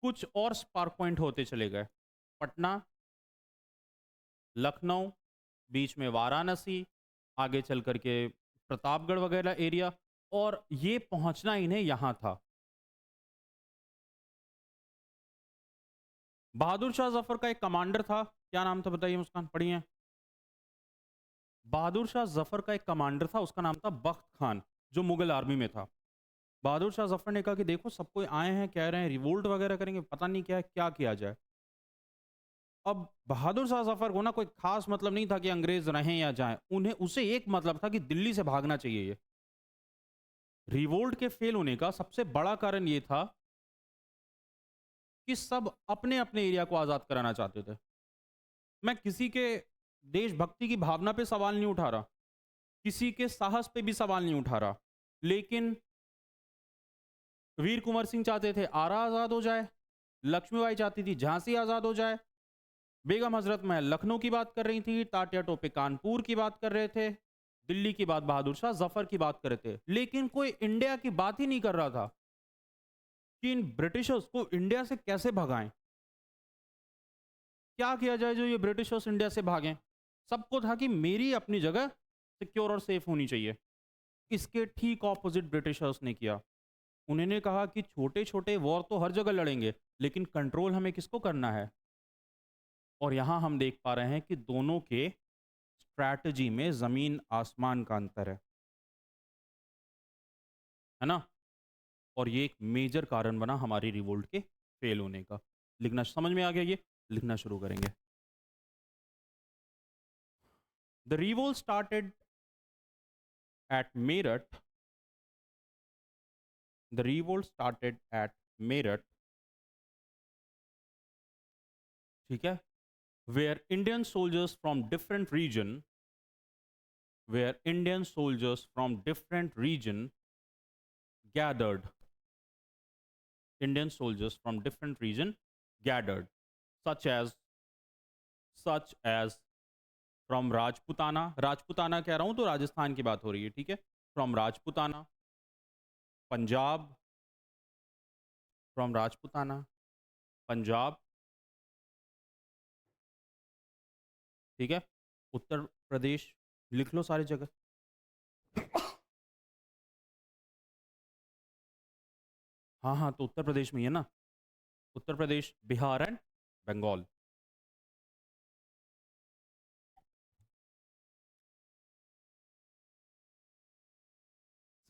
कुछ और स्पार्क पॉइंट होते चले गए। पटना, लखनऊ, बीच में वाराणसी, आगे चल करके प्रतापगढ़ वगैरह एरिया, और ये पहुंचना इन्हें यहां था। बहादुर शाह जफर का एक कमांडर था, क्या नाम था बताइए मुस्कान, पढ़िए। बहादुर शाह जफर का एक कमांडर था, उसका नाम था बख्त खान, जो मुगल आर्मी में था। बहादुर शाह जफर ने कहा कि देखो सब कोई आए हैं, कह रहे हैं रिवोल्ट वगैरह करेंगे, पता नहीं क्या है, क्या किया जाए। अब बहादुर शाह जफर को ना कोई खास मतलब नहीं था कि अंग्रेज रहें या जाएं, उन्हें उसे एक मतलब था कि दिल्ली से भागना चाहिए। ये रिवोल्ट के फेल होने का सबसे बड़ा कारण ये था कि सब अपने अपने एरिया को आजाद कराना चाहते थे। मैं किसी के देशभक्ति की भावना पे सवाल नहीं उठा रहा, किसी के साहस पे भी सवाल नहीं उठा रहा, लेकिन वीर कुंवर सिंह चाहते थे आरा आजाद हो जाए, लक्ष्मीबाई चाहती थी झांसी आजाद हो जाए, बेगम हजरत महल लखनऊ की बात कर रही थी, तात्या टोपे कानपुर की बात कर रहे थे, दिल्ली की बात बहादुर शाह जफर की बात कर रहे थे, लेकिन कोई इंडिया की बात ही नहीं कर रहा था कि इन ब्रिटिशर्स को इंडिया से कैसे भगाएं, क्या किया जाए जो ये ब्रिटिशर्स इंडिया से भागें। सबको था कि मेरी अपनी जगह सिक्योर और सेफ होनी चाहिए। इसके ठीक ऑपोजिट ब्रिटिशर्स ने किया। उन्होंने कहा कि छोटे छोटे वॉर तो हर जगह लड़ेंगे, लेकिन कंट्रोल हमें किसको करना है। और यहां हम देख पा रहे हैं कि दोनों के स्ट्रैटेजी में जमीन आसमान का अंतर है ना। और ये एक मेजर कारण बना हमारी रिवोल्ट के फेल होने का। लिखना समझ में आ गया, ये लिखना शुरू करेंगे। The revolt started at Meerut. The revolt started at Meerut, ठीक है, where Indian soldiers from different region, where Indian soldiers from different region gathered. Indian soldiers from different region gathered, such as such as from Rajputana. Rajputana कह रहा हूं तो राजस्थान की बात हो रही है, ठीक है। From राजपुताना, पंजाब, from राजपुताना, पंजाब, ठीक है, उत्तर प्रदेश, लिख लो सारी जगह। हाँ हाँ, तो उत्तर प्रदेश में ही है ना, Uttar Pradesh, Bihar and Bengal.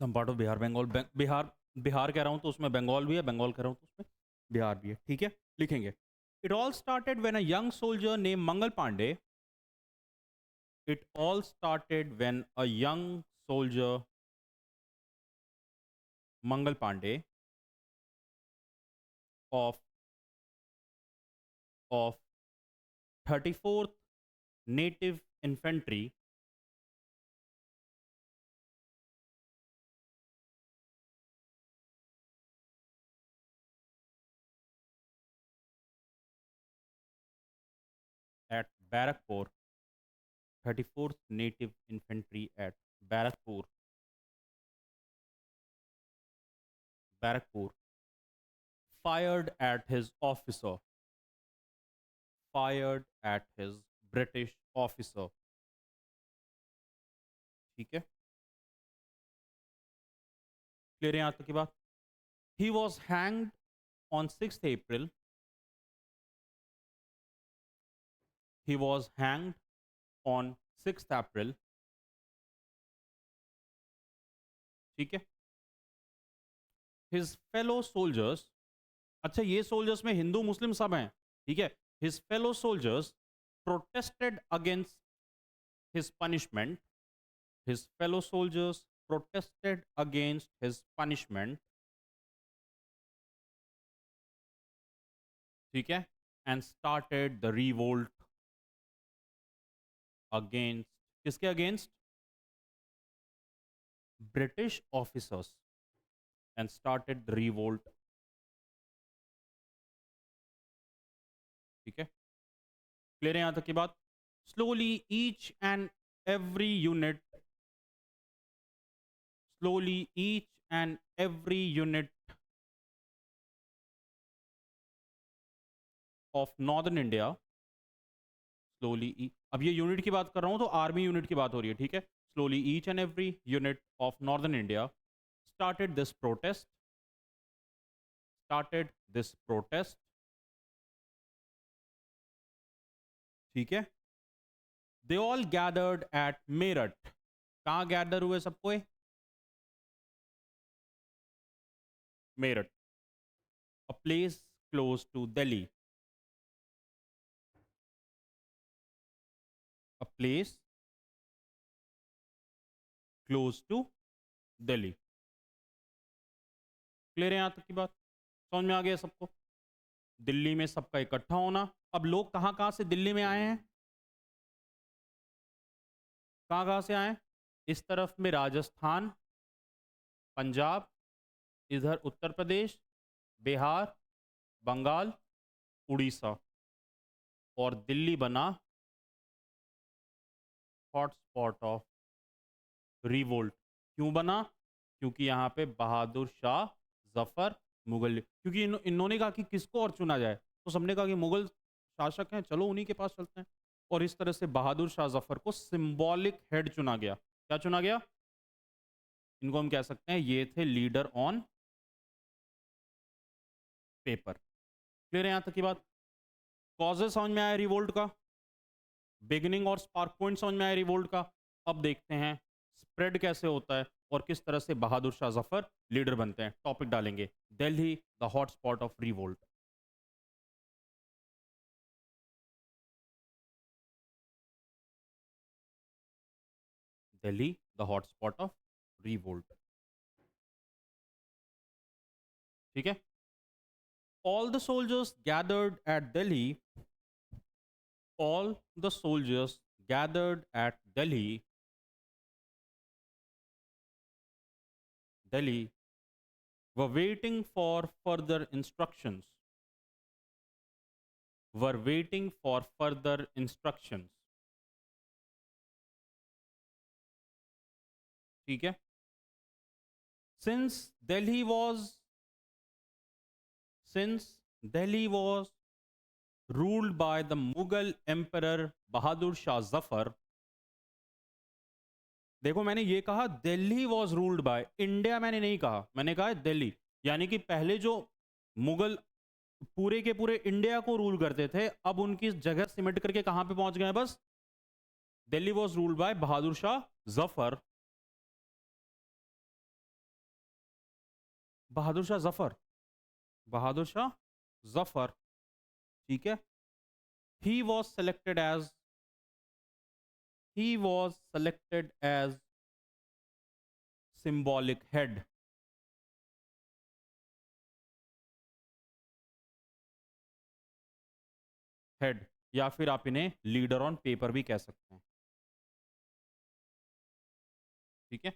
Some part of Bihar Bengal, Bihar, Bihar कह रहा हूं तो उसमें बंगाल भी है, बंगाल कह रहा हूं तो उसमें बिहार भी है, ठीक है, लिखेंगे। It all started when a young soldier name Mangal Pandey. It all started when a young soldier Mangal Pandey of of 34th native infantry at Barrackpore. 34th native infantry at Barrackpore, Barrackpore, fired at his officer, fired at his British officer, ठीक है, क्लियर है यहाँ तक की बात। He was hanged on 6th April. He was hanged on 6th April, ठीक है। His fellow soldiers, अच्छा ये सोल्जर्स में हिंदू मुस्लिम सब हैं, ठीक है। His fellow soldiers protested against his punishment. His fellow soldiers protested against his punishment, ठीक है, and started the revolt against, किसके against, British officers, and started the revolt, ठीक है, क्लियर है यहां तक की बात। Slowly each and every unit, slowly each and every unit of northern India, slowly, अब ये यूनिट की बात कर रहा हूं तो आर्मी यूनिट की बात हो रही है, ठीक है। slowly each and every unit of northern India started this protest, started this protest. ठीक है, they all gathered at Meerut. कहाँ गैदर हुए सब कोई? Meerut, a place close to Delhi, a place close to Delhi. Clear है यहां तक की बात? समझ में आ गया सबको? दिल्ली में सबका इकट्ठा होना। अब लोग कहां कहां से दिल्ली में आए हैं? कहां कहां से आए? इस तरफ में राजस्थान, पंजाब, इधर उत्तर प्रदेश, बिहार, बंगाल, उड़ीसा, और दिल्ली बना हॉटस्पॉट ऑफ रिवोल्ट। क्यों बना? क्योंकि यहाँ पे बहादुर शाह जफर मुगल, क्योंकि इन्होंने कहा कि किसको और चुना जाए, तो सबने कहा कि मुगल शासक हैं, चलो उन्हीं के पास चलते हैं। और इस तरह से बहादुर शाह जफर को सिंबॉलिक हेड चुना गया। क्या चुना गया? इनको हम कह सकते हैं ये थे लीडर ऑन पेपर। क्लियर है यहां तक की बात? कॉजेस समझ में आया रिवोल्ट का, बिगिनिंग और स्पार्क पॉइंट समझ में आया रिवोल्ट का। अब देखते हैं स्प्रेड कैसे होता है और किस तरह से बहादुर शाह जफर लीडर बनते हैं। टॉपिक डालेंगे Delhi the hotspot of revolt. Delhi the hotspot of revolt. ठीक है, all the soldiers gathered at Delhi, all the soldiers gathered at Delhi, Delhi were waiting for further instructions, were waiting for further instructions. ठीक है, since Delhi was since Delhi was ruled by the Mughal Emperor Bahadur Shah Zafar। देखो मैंने ये कहा Delhi was ruled bye, India मैंने नहीं कहा, मैंने कहा दिल्ली। यानी कि पहले जो मुगल पूरे के पूरे इंडिया को रूल करते थे, अब उनकी जगह सिमट करके कहां पे पहुंच गए? बस Delhi was ruled by Bahadur Shah Zafar. Bahadur Shah Zafar, Bahadur Shah Zafar. ठीक है, he was selected as he was selected as symbolic head, head, या फिर आप इन्हें लीडर ऑन पेपर भी कह सकते हैं। ठीक है,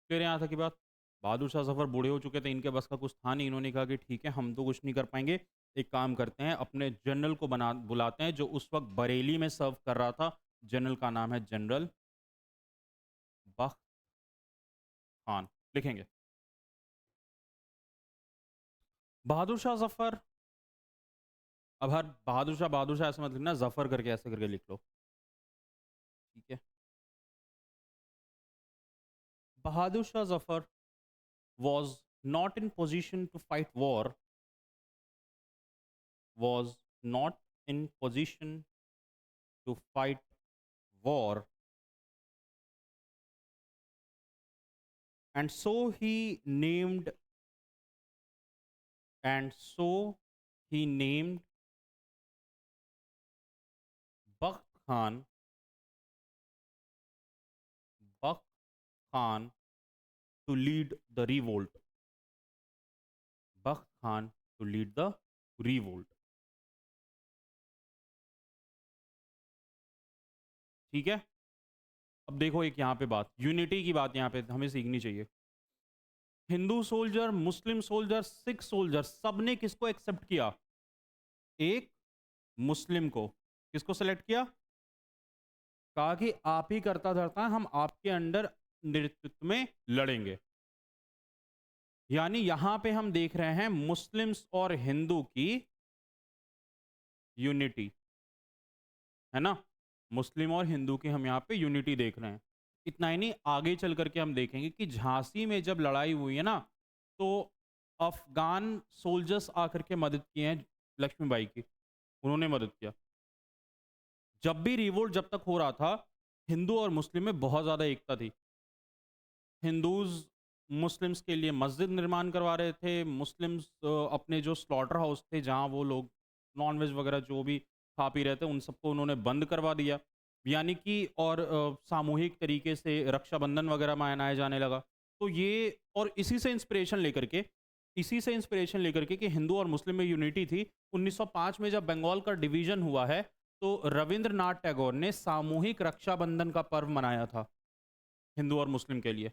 फिर यहां तक की बात। बहादुर शाह जफर बूढ़े हो चुके थे, इनके बस का कुछ था नहीं। इन्होंने कहा कि ठीक है हम तो कुछ नहीं कर पाएंगे, एक काम करते हैं अपने जनरल को बुलाते हैं जो उस वक्त बरेली में सर्व कर रहा था। जनरल का नाम है जनरल बख्त खान। लिखेंगे बहादुर शाह जफर। अब हर बहादुर शाह ऐसे मत लिखना, जफर करके ऐसे करके लिख लो। ठीक है, बहादुर Shah Zafar was not in position to fight war, was not in position to fight war, and so he named and so he named Bakht Khan, Bakht Khan to lead the revolt, Bakht Khan to lead the revolt। ठीक है, अब देखो एक यहाँ पे बात, यूनिटी की बात यहाँ पे हमें सीखनी चाहिए। हिंदू सोल्जर, मुस्लिम सोल्जर, सिख सोल्जर, सबने किसको एक्सेप्ट किया? एक मुस्लिम को। किसको सेलेक्ट किया? कहा कि आप ही करता धरता है, हम आपके अंडर नेतृत्व में लड़ेंगे। यानी यहां पे हम देख रहे हैं मुस्लिम्स और हिंदू की यूनिटी, है ना? मुस्लिम और हिंदू की हम यहां पे यूनिटी देख रहे हैं। इतना ही नहीं, आगे चल करके हम देखेंगे कि झांसी में जब लड़ाई हुई है ना, तो अफ़गान सोल्जर्स आकर के मदद किए हैं लक्ष्मीबाई की, उन्होंने मदद किया। जब भी रिवोल्ट जब तक हो रहा था, हिंदू और मुस्लिम में बहुत ज़्यादा एकता थी। हिंदूज़ मुस्लिम्स के लिए मस्जिद निर्माण करवा रहे थे, मुस्लिम्स अपने जो स्लॉटर हाउस थे, जहाँ वो लोग नॉन-वेज वगैरह जो भी खा पी रहे थे, उन सबको उन्होंने बंद करवा दिया। यानी कि और सामूहिक तरीके से रक्षाबंधन वगैरह मनाया जाने लगा। तो ये और इसी से इंस्पिरेशन लेकर के कि हिंदू और मुस्लिम में यूनिटी थी, 1905 में जब बंगाल का डिवीज़न हुआ है, तो रवींद्रनाथ टैगोर ने सामूहिक रक्षाबंधन का पर्व मनाया था, हिंदू और मुस्लिम के लिए।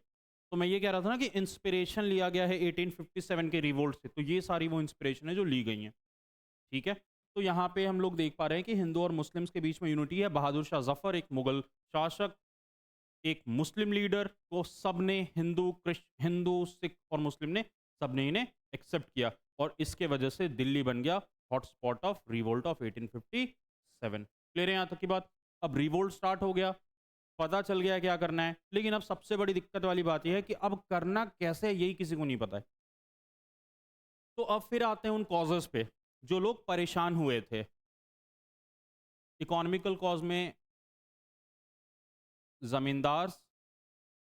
तो मैं ये कह रहा था ना कि इंस्पिरेशन लिया गया है 1857 के रिवोल्ट से, तो ये सारी वो इंस्पिरेशन है जो ली गई हैं, ठीक है? तो यहाँ पे हम लोग देख पा रहे हैं कि हिंदू और मुस्लिम्स के बीच में यूनिटी है। बहादुर शाह ज़फ़र एक मुगल शासक, एक मुस्लिम लीडर को सबने हिंदू, सिख और मुस्लिम ने सबने इन्हें एक्सेप्ट किया और इसके वजह से दिल्ली बन गया hotspot of revolt of 1857। Clear है यहाँ तक की बात? अब रिवोल्ट स्टार्ट हो गया, पता चल गया क्या करना है, लेकिन अब सबसे बड़ी दिक्कत वाली बात यह है कि अब करना कैसे है यही किसी को नहीं पता है। तो अब फिर आते हैं उन कॉजेज़ पे, जो लोग परेशान हुए थे। इकोनॉमिकल कॉज में ज़मींदार्स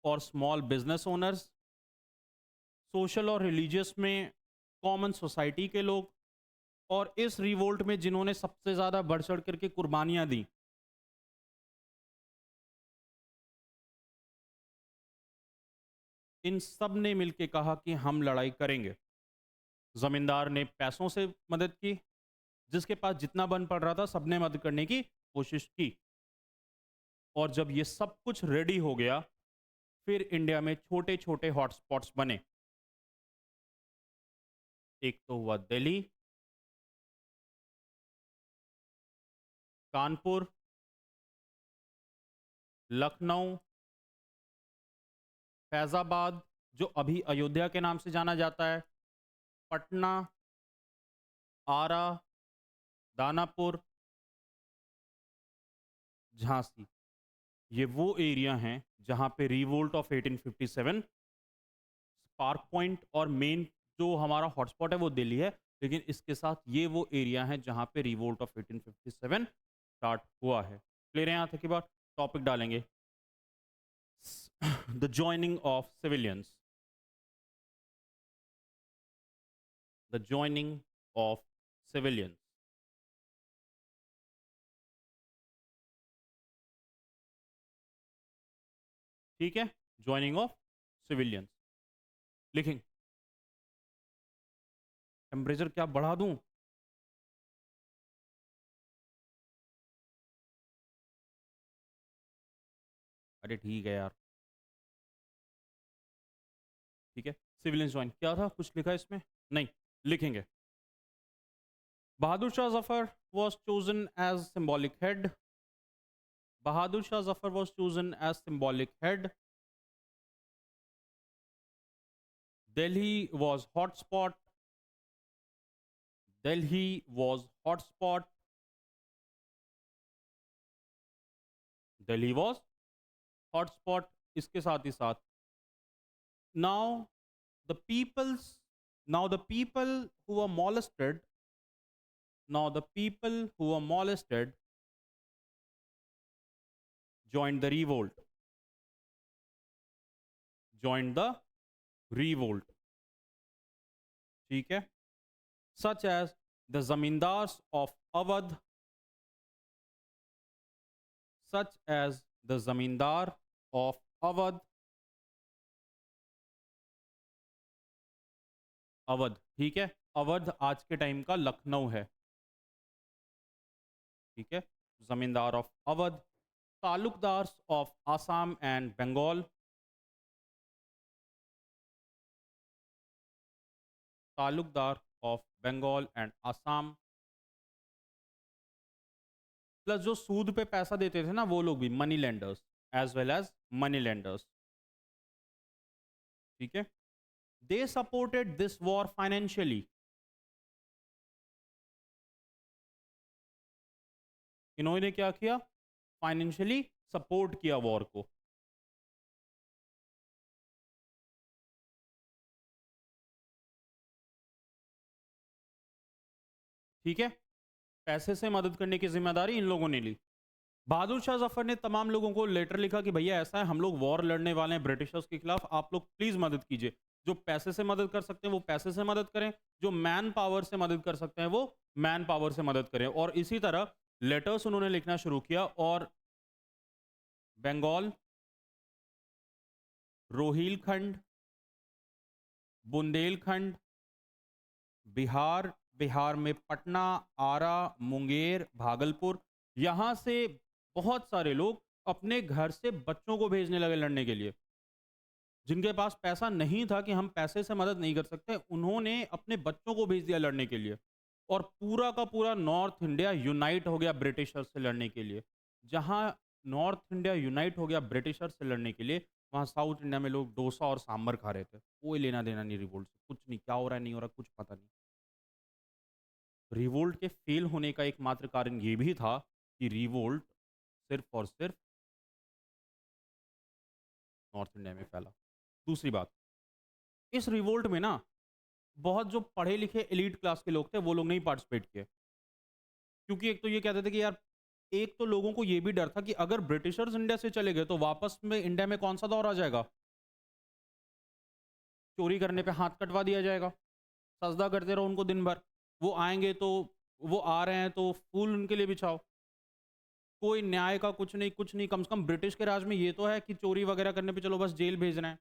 और स्मॉल बिज़नेस ओनर्स, सोशल और रिलीजियस में कॉमन सोसाइटी के लोग, और इस रिवोल्ट में जिन्होंने सबसे ज़्यादा बढ़-चढ़ कर के कुर्बानियाँ दी, इन सब ने मिलके कहा कि हम लड़ाई करेंगे। ज़मींदार ने पैसों से मदद की, जिसके पास जितना बन पड़ रहा था सबने मदद करने की कोशिश की, और जब ये सब कुछ रेडी हो गया, फिर इंडिया में छोटे-छोटे हॉटस्पॉट्स बने। एक तो हुआ दिल्ली, कानपुर, लखनऊ, फैज़ाबाद जो अभी अयोध्या के नाम से जाना जाता है, पटना, आरा, दानापुर, झांसी। ये वो एरिया हैं जहाँ पे रिवोल्ट ऑफ 1857 स्पार्क पॉइंट और मेन जो हमारा हॉटस्पॉट है वो दिल्ली है, लेकिन इसके साथ ये वो एरिया है जहाँ पे रिवोल्ट ऑफ 1857 स्टार्ट हुआ है। क्लियर है यहाँ तक की बात? टॉपिक डालेंगे the joining of civilians, the joining of civilians. ठीक है, जॉइनिंग ऑफ सिविलियंस लिखेंगे। टेम्परेचर क्या बढ़ा दूं? अरे ठीक है यार, ठीक है। सिविलियंस ज्वाइन क्या था, कुछ लिखा है इसमें? नहीं, लिखेंगे। बहादुर Shah Zafar was chosen as symbolic head. Bahadur Shah Zafar was chosen as symbolic head. Delhi was hotspot. Delhi was hotspot. Delhi was hotspot. इसके साथ ही साथ now the people's now the people who were molested now the people who were molested joined the revolt. Joined the revolt. ठीक है, such as the zamindars of Awadh, such as the zamindar of Awadh. Awadh, ठीक है, अवध आज के टाइम का लखनऊ है, ठीक है। Zamindar of Awadh, talukdar of Assam and Bengal, talukdar of Bengal and Assam, plus जो सूद पे पैसा देते थे ना वो लोग भी money lenders, as well as money lenders, ठीक है। They supported this war financially, इन्होंने क्या किया? फाइनेंशियली सपोर्ट किया वॉर को। ठीक है? पैसे से मदद करने की ज़िम्मेदारी इन लोगों ने ली। बहादुर शाह ज़फ़र ने तमाम लोगों को लेटर लिखा कि भैया ऐसा है, हम लोग वॉर लड़ने वाले हैं ब्रिटिशर्स के खिलाफ, आप लोग प्लीज़ मदद कीजिए। जो पैसे से मदद कर सकते हैं वो पैसे से मदद करें, जो मैन पावर से मदद कर सकते हैं वो मैन पावर से मदद करें। और इसी तरह लेटर्स उन्होंने लिखना शुरू किया और बंगाल, रोहिलखंड, बुंदेलखंड, बिहार, बिहार में पटना, आरा, मुंगेर, भागलपुर, यहाँ से बहुत सारे लोग अपने घर से बच्चों को भेजने लगे लड़ने के लिए। जिनके पास पैसा नहीं था कि हम पैसे से मदद नहीं कर सकते, उन्होंने अपने बच्चों को भेज दिया लड़ने के लिए। और पूरा का पूरा नॉर्थ इंडिया यूनाइट हो गया ब्रिटिशर्स से लड़ने के लिए। जहाँ नॉर्थ इंडिया यूनाइट हो गया ब्रिटिशर्स से लड़ने के लिए, वहाँ साउथ इंडिया में लोग डोसा और सांभर खा रहे थे। कोई लेना देना नहीं रिवोल्ट से, कुछ नहीं, क्या हो रहा है नहीं हो रहा कुछ पता नहीं। रिवोल्ट के फेल होने का एकमात्र कारण ये भी था कि रिवोल्ट सिर्फ और सिर्फ नॉर्थ इंडिया में फैला। दूसरी बात, इस रिवोल्ट में ना बहुत जो पढ़े लिखे एलीट क्लास के लोग थे वो लोग नहीं पार्टिसिपेट किए, क्योंकि एक तो ये कहते थे कि यार, एक तो लोगों को ये भी डर था कि अगर ब्रिटिशर्स इंडिया से चले गए तो वापस में इंडिया में कौन सा दौर आ जाएगा, चोरी करने पे हाथ कटवा दिया जाएगा। सजदा करते रहो उनको दिन भर, वो आएंगे तो वो आ रहे हैं तो फूल उनके लिए बिछाओ। कोई न्याय का कुछ नहीं, कुछ नहीं। कम से कम ब्रिटिश के राज में ये तो है कि चोरी वगैरह करने पे चलो बस जेल भेज रहे हैं,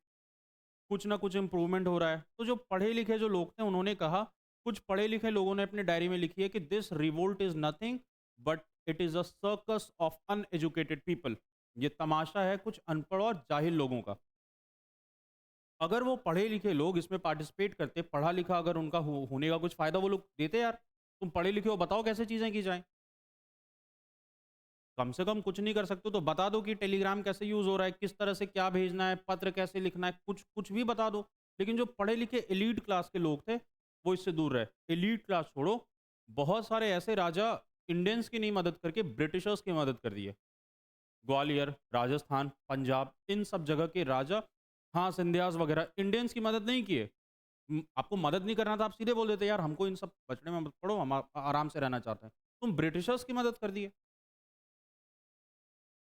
कुछ ना कुछ इंप्रूवमेंट हो रहा है। तो जो पढ़े लिखे जो लोग थे उन्होंने कहा, कुछ पढ़े लिखे लोगों ने अपने डायरी में लिखी है कि this revolt is nothing but it is a circus of uneducated people. ये तमाशा है कुछ अनपढ़ और जाहिल लोगों का। अगर वो पढ़े लिखे लोग इसमें पार्टिसिपेट करते, पढ़ा लिखा अगर उनका होने का कुछ फायदा वो लोग देते यार, तुम पढ़े लिखे हो बताओ कैसे चीजें की जाएं। कम से कम कुछ नहीं कर सकते तो बता दो कि टेलीग्राम कैसे यूज हो रहा है, किस तरह से क्या भेजना है, पत्र कैसे लिखना है, कुछ कुछ भी बता दो। लेकिन जो पढ़े लिखे एलीट क्लास के लोग थे वो इससे दूर रहे। एलीट क्लास छोड़ो, बहुत सारे ऐसे राजा इंडियंस की नहीं मदद करके ब्रिटिशर्स की मदद कर दिए। ग्वालियर, राजस्थान, पंजाब, इन सब जगह के राजा, हाँ सिंधियाज वगैरह, इंडियंस की मदद नहीं किए। आपको मदद नहीं करना था, आप सीधे बोल देते यार हमको इन सब बचने में मत पड़ो, हम आराम से रहना चाहते हैं। तुम ब्रिटिशर्स की मदद कर दिए।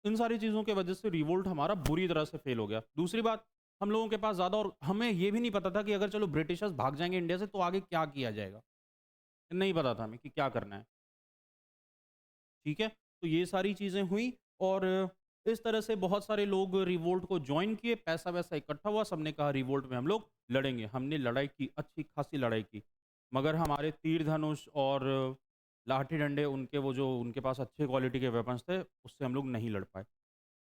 इन सारी चीज़ों की वजह से रिवोल्ट हमारा बुरी तरह से फेल हो गया। दूसरी बात, हम लोगों के पास ज़्यादा, और हमें ये भी नहीं पता था कि अगर चलो ब्रिटिशर्स भाग जाएँगे इंडिया से तो आगे क्या किया जाएगा? नहीं पता था हमें कि क्या करना है, ठीक है? तो ये सारी चीज़ें हुई और इस तरह से बहुत सारे लोग रिवोल्ट को जॉइन किए, पैसा-वैसा इकट्ठा हुआ, सबने कहा रिवोल्ट में हम लोग लड़ेंगे। हमने लड़ाई की, अच्छी खासी लड़ाई की। मगर हमारे तीर धनुष और लाठी डंडे, उनके वो जो उनके पास अच्छे क्वालिटी के वेपन्स थे, उससे हम लोग नहीं लड़ पाए।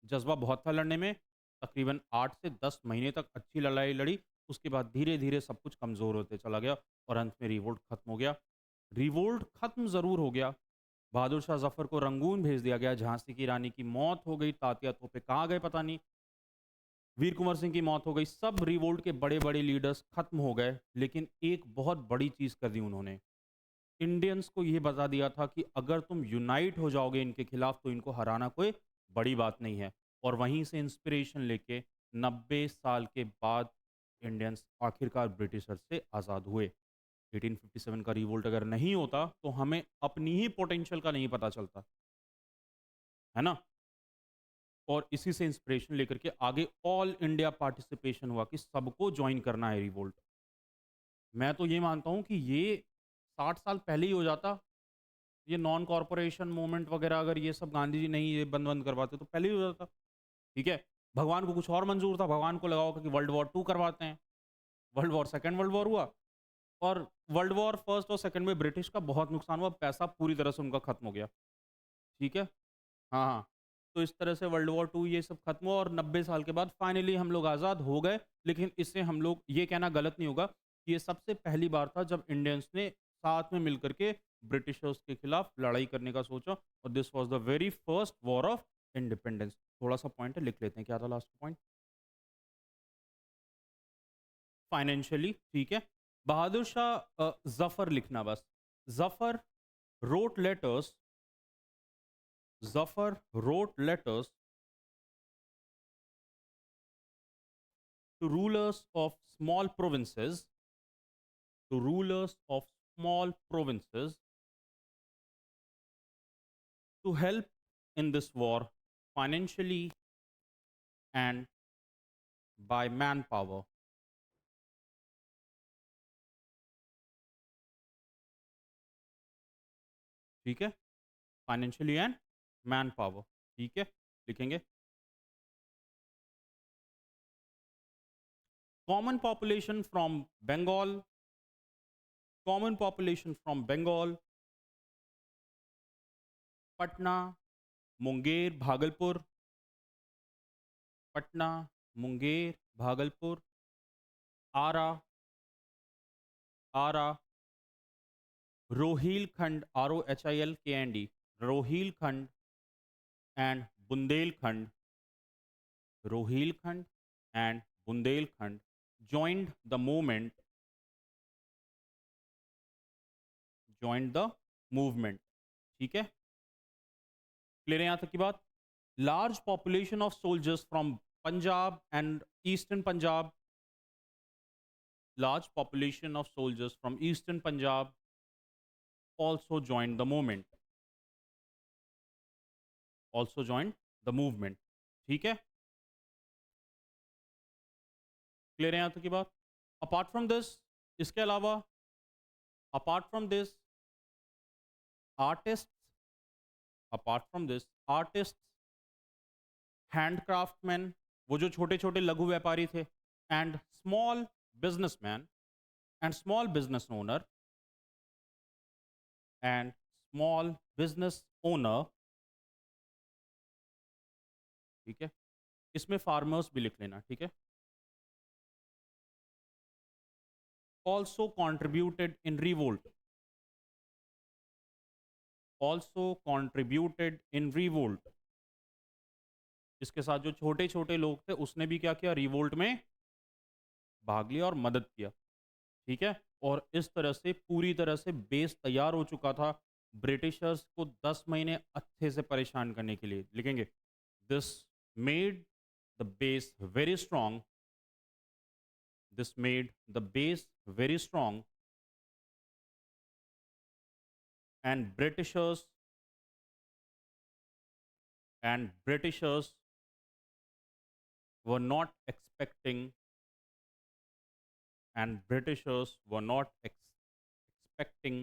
जज़्बा बहुत था लड़ने में, तकरीबन 8 से 10 महीने तक अच्छी लड़ाई लड़ी, उसके बाद धीरे-धीरे सब कुछ कमज़ोर होते चला गया और अंत में रिवोल्ट खत्म हो गया। रिवोल्ट खत्म ज़रूर हो गया, बहादुर शाह ज़फ़र को रंगून भेज दिया गया, झाँसी की रानी की मौत हो गई, तात्या तोपे कहाँ गए पता नहीं, वीर कुँवर सिंह की मौत हो गई, सब रिवोल्ट के बड़े-बड़े लीडर्स खत्म हो गए, लेकिन एक बहुत बड़ी चीज़ कर दी उन्होंने। इंडियंस को ये बता दिया था कि अगर तुम यूनाइट हो जाओगे इनके खिलाफ तो इनको हराना कोई बड़ी बात नहीं है। और वहीं से इंस्पिरेशन लेके 90 साल के बाद इंडियंस आखिरकार ब्रिटिशर से आज़ाद हुए। 1857 का रिवोल्ट अगर नहीं होता तो हमें अपनी ही पोटेंशियल का नहीं पता चलता, है ना? और इसी से इंस्पिरेशन लेकर के आगे ऑल इंडिया पार्टिसिपेशन हुआ कि सबको ज्वाइन करना है रिवोल्ट। मैं तो ये मानता हूँ कि ये 60 साल पहले ही हो जाता। ये नॉन कॉर्पोरेशन मूवमेंट वगैरह अगर ये सब गांधी जी नहीं ये बंद करवाते तो पहले ही हो जाता, ठीक है? भगवान को कुछ और मंजूर था, भगवान को लगाओ कि वर्ल्ड वॉर 2 करवाते हैं। World war second world war हुआ और वर्ल्ड वॉर फर्स्ट और सेकंड में ब्रिटिश का बहुत नुकसान हुआ, पैसा पूरी तरह से उनका खत्म हो गया, ठीक है? हाँ, हाँ। तो इस तरह से वर्ल्ड वॉर 2 ये सब खत्म हुआ और 90 साल के बाद फाइनली हम लोग आज़ाद हो गए। लेकिन इससे हम लोग ये कहना गलत नहीं होगा कि ये सबसे पहली बार था जब इंडियंस ने साथ में मिलकर के ब्रिटिशर्स के खिलाफ लड़ाई करने का सोचा और this was the very first war of independence. थोड़ा-सा पॉइंट है, लिख लेते हैं, क्या था लास्ट पॉइंट? फाइनेंशियली, ठीक है? बहादुर शाह ज़फ़र लिखना बस। Zafar wrote letters Zafar wrote letters to rulers of small provinces, to rulers of small provinces to help in this war financially and by manpower. ठीक है, फाइनेंशियली एंड मैन पावर। ठीक है, लिखेंगे common population from Bengal, common population from Bengal, Patna, Munger, Bhagalpur, Patna, Munger, Bhagalpur, Arrah, Arrah, Rohilkhand, ROHILKND, Rohilkhand and Bundelkhand, Rohilkhand and Bundelkhand joined the movement, joined the movement। ठीक है, क्लियर है यहां तक की बात। Large population of soldiers from Punjab and eastern Punjab, large population of soldiers from eastern Punjab also joined the movement, also joined the movement। ठीक है, क्लियर है यहां तक की बात। अपार्ट फ्रॉम दिस, इसके अलावा apart from this artist, apart from this artist, handcraftman, वो जो छोटे छोटे लघु व्यापारी थे, and small businessman and small business owner, and small business owner. ठीक है, इसमें फार्मर्स भी लिख लेना। ठीक है, also contributed in revolt, also contributed in revolt। इसके साथ जो छोटे छोटे लोग थे उसने भी क्या किया, रिवोल्ट में भाग लिया और मदद किया। ठीक है, और इस तरह से पूरी तरह से बेस तैयार हो चुका था ब्रिटिशर्स को 10 महीने अच्छे से परेशान करने के लिए। लिखेंगे this made the base very strong, this made the base very strong, and Britishers were not expecting, and Britishers were not expecting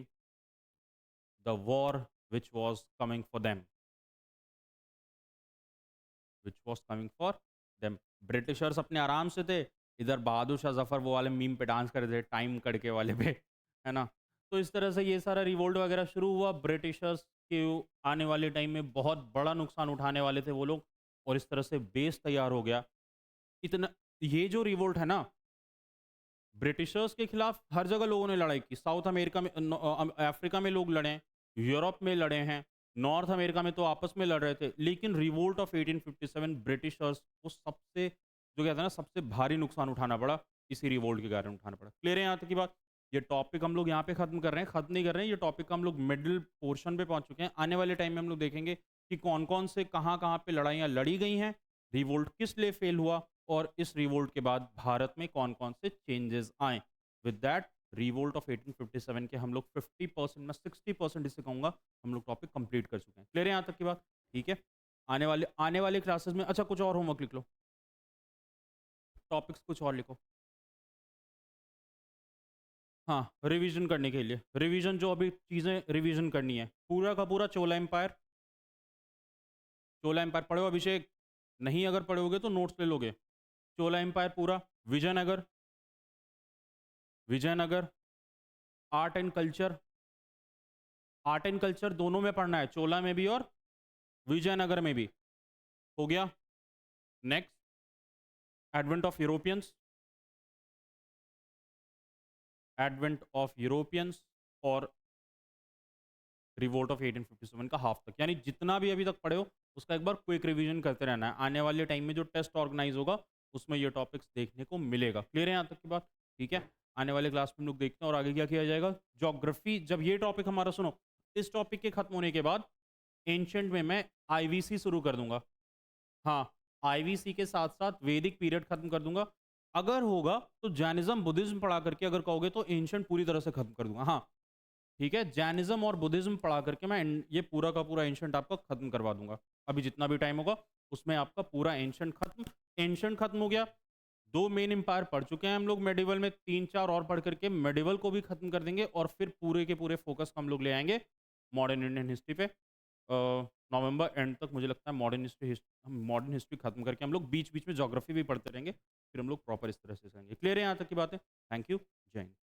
the war which was coming for them, which was coming for them। Britishers अपने आराम से थे, इधर बहादुर शाह जफर वो वाले मीम पे डांस कर रहे थे, टाइम कड़के वाले पे, है ना। तो इस तरह से ये सारा रिवोल्ट वगैरह शुरू हुआ। ब्रिटिशर्स के आने वाले टाइम में बहुत बड़ा नुकसान उठाने वाले थे वो लोग, और इस तरह से बेस तैयार हो गया। इतना ये जो रिवोल्ट है ना, ब्रिटिशर्स के खिलाफ हर जगह लोगों ने लड़ाई की। साउथ अमेरिका में, अफ्रीका में लोग लड़े हैं, यूरोप में लड़े हैं, नॉर्थ अमेरिका में तो आपस में लड़ रहे थे। लेकिन रिवोल्ट ऑफ 1857 ब्रिटिशर्स को सबसे, जो कहते हैं ना, सबसे भारी नुकसान उठाना पड़ा, इसी रिवोल्ट के कारण उठाना पड़ा। क्लियर है यहाँ तक की बात। ये टॉपिक हम लोग यहाँ पे खत्म कर रहे हैं, खत्म नहीं कर रहे हैं, ये टॉपिक हम लोग मिडिल पोर्शन पे पहुंच चुके हैं। आने वाले टाइम में हम लोग देखेंगे कि कौन कौन से कहाँ कहाँ पे लड़ाइयाँ लड़ी गई हैं, रिवोल्ट किस लिए फेल हुआ, और इस रिवोल्ट के बाद भारत में कौन कौन से चेंजेस आए। विद दैट रिवोल्ट ऑफ 1857 के हम लोग 50% में 60% इसे कहूँगा हम लोग टॉपिक कंप्लीट कर चुके हैं। क्लियर है यहाँ तक की बात। ठीक है, आने वाले क्लासेस में, अच्छा कुछ और होमवर्क लिख लो, टॉपिक्स कुछ और लिखो। हाँ, रिवीजन करने के लिए, रिवीजन जो अभी चीज़ें रिवीजन करनी है, पूरा का पूरा चोला एम्पायर, चोला एम्पायर पढ़ो अभिषेक, नहीं अगर पढ़ोगे तो नोट्स ले लोगे। चोला एम्पायर पूरा, Vijayanagara, Vijayanagara, art and culture, art and culture दोनों में पढ़ना है, चोला में भी और विजयनगर में भी। हो गया। Next, advent of Europeans, advent of Europeans और रिवोल्ट ऑफ 1857 का हाफ तक, यानी जितना भी अभी तक पढ़े हो उसका एक बार क्विक रिवीजन करते रहना है। आने वाले टाइम में जो टेस्ट ऑर्गेनाइज होगा उसमें ये टॉपिक्स देखने को मिलेगा। क्लियर है यहाँ तक की बात। ठीक है, आने वाले क्लास में हम लोग देखते हैं और आगे क्या किया जाएगा। ज्योग्राफी, जब ये टॉपिक हमारा, सुनो, इस टॉपिक के खत्म होने के बाद एंशंट में मैं आईवीसी शुरू कर दूंगा। हाँ, आईवीसी के साथ साथ वैदिक पीरियड खत्म कर दूंगा। अगर होगा तो जैनिज्म बुद्धिज्म पढ़ा करके अगर कहोगे तो एंशंट पूरी तरह से खत्म कर दूंगा। हाँ, ठीक है? जैनिज़्म और बुद्धिज़्म पढ़ा करके मैं ये पूरा का पूरा एंशिएंट आपका खत्म करवा दूँगा। अभी जितना भी टाइम होगा, उसमें आपका पूरा एंशिएंट खत्म हो गया। 2 मेन एम्पायर पढ़ चुके हैं हम लोग मेडिवल में, 3-4 और पढ़ करके मेडिवल को भी खत्म कर देंगे और फिर पूरे के पूरे फोकस हम लोग ले आएँगे मॉडर्न इंडियन हिस्ट्री पे। नवंबर एंड तक मुझे लगता है मॉडर्न हिस्ट्री खत्म करके हम लोग बीच-बीच में ज्योग्राफी भी पढ़ते रहेंगे। फिर हम लोग प्रॉपर इस तरह से जाएँगे। क्लियर है यहाँ तक की बातें? Thank you. जय हिंद।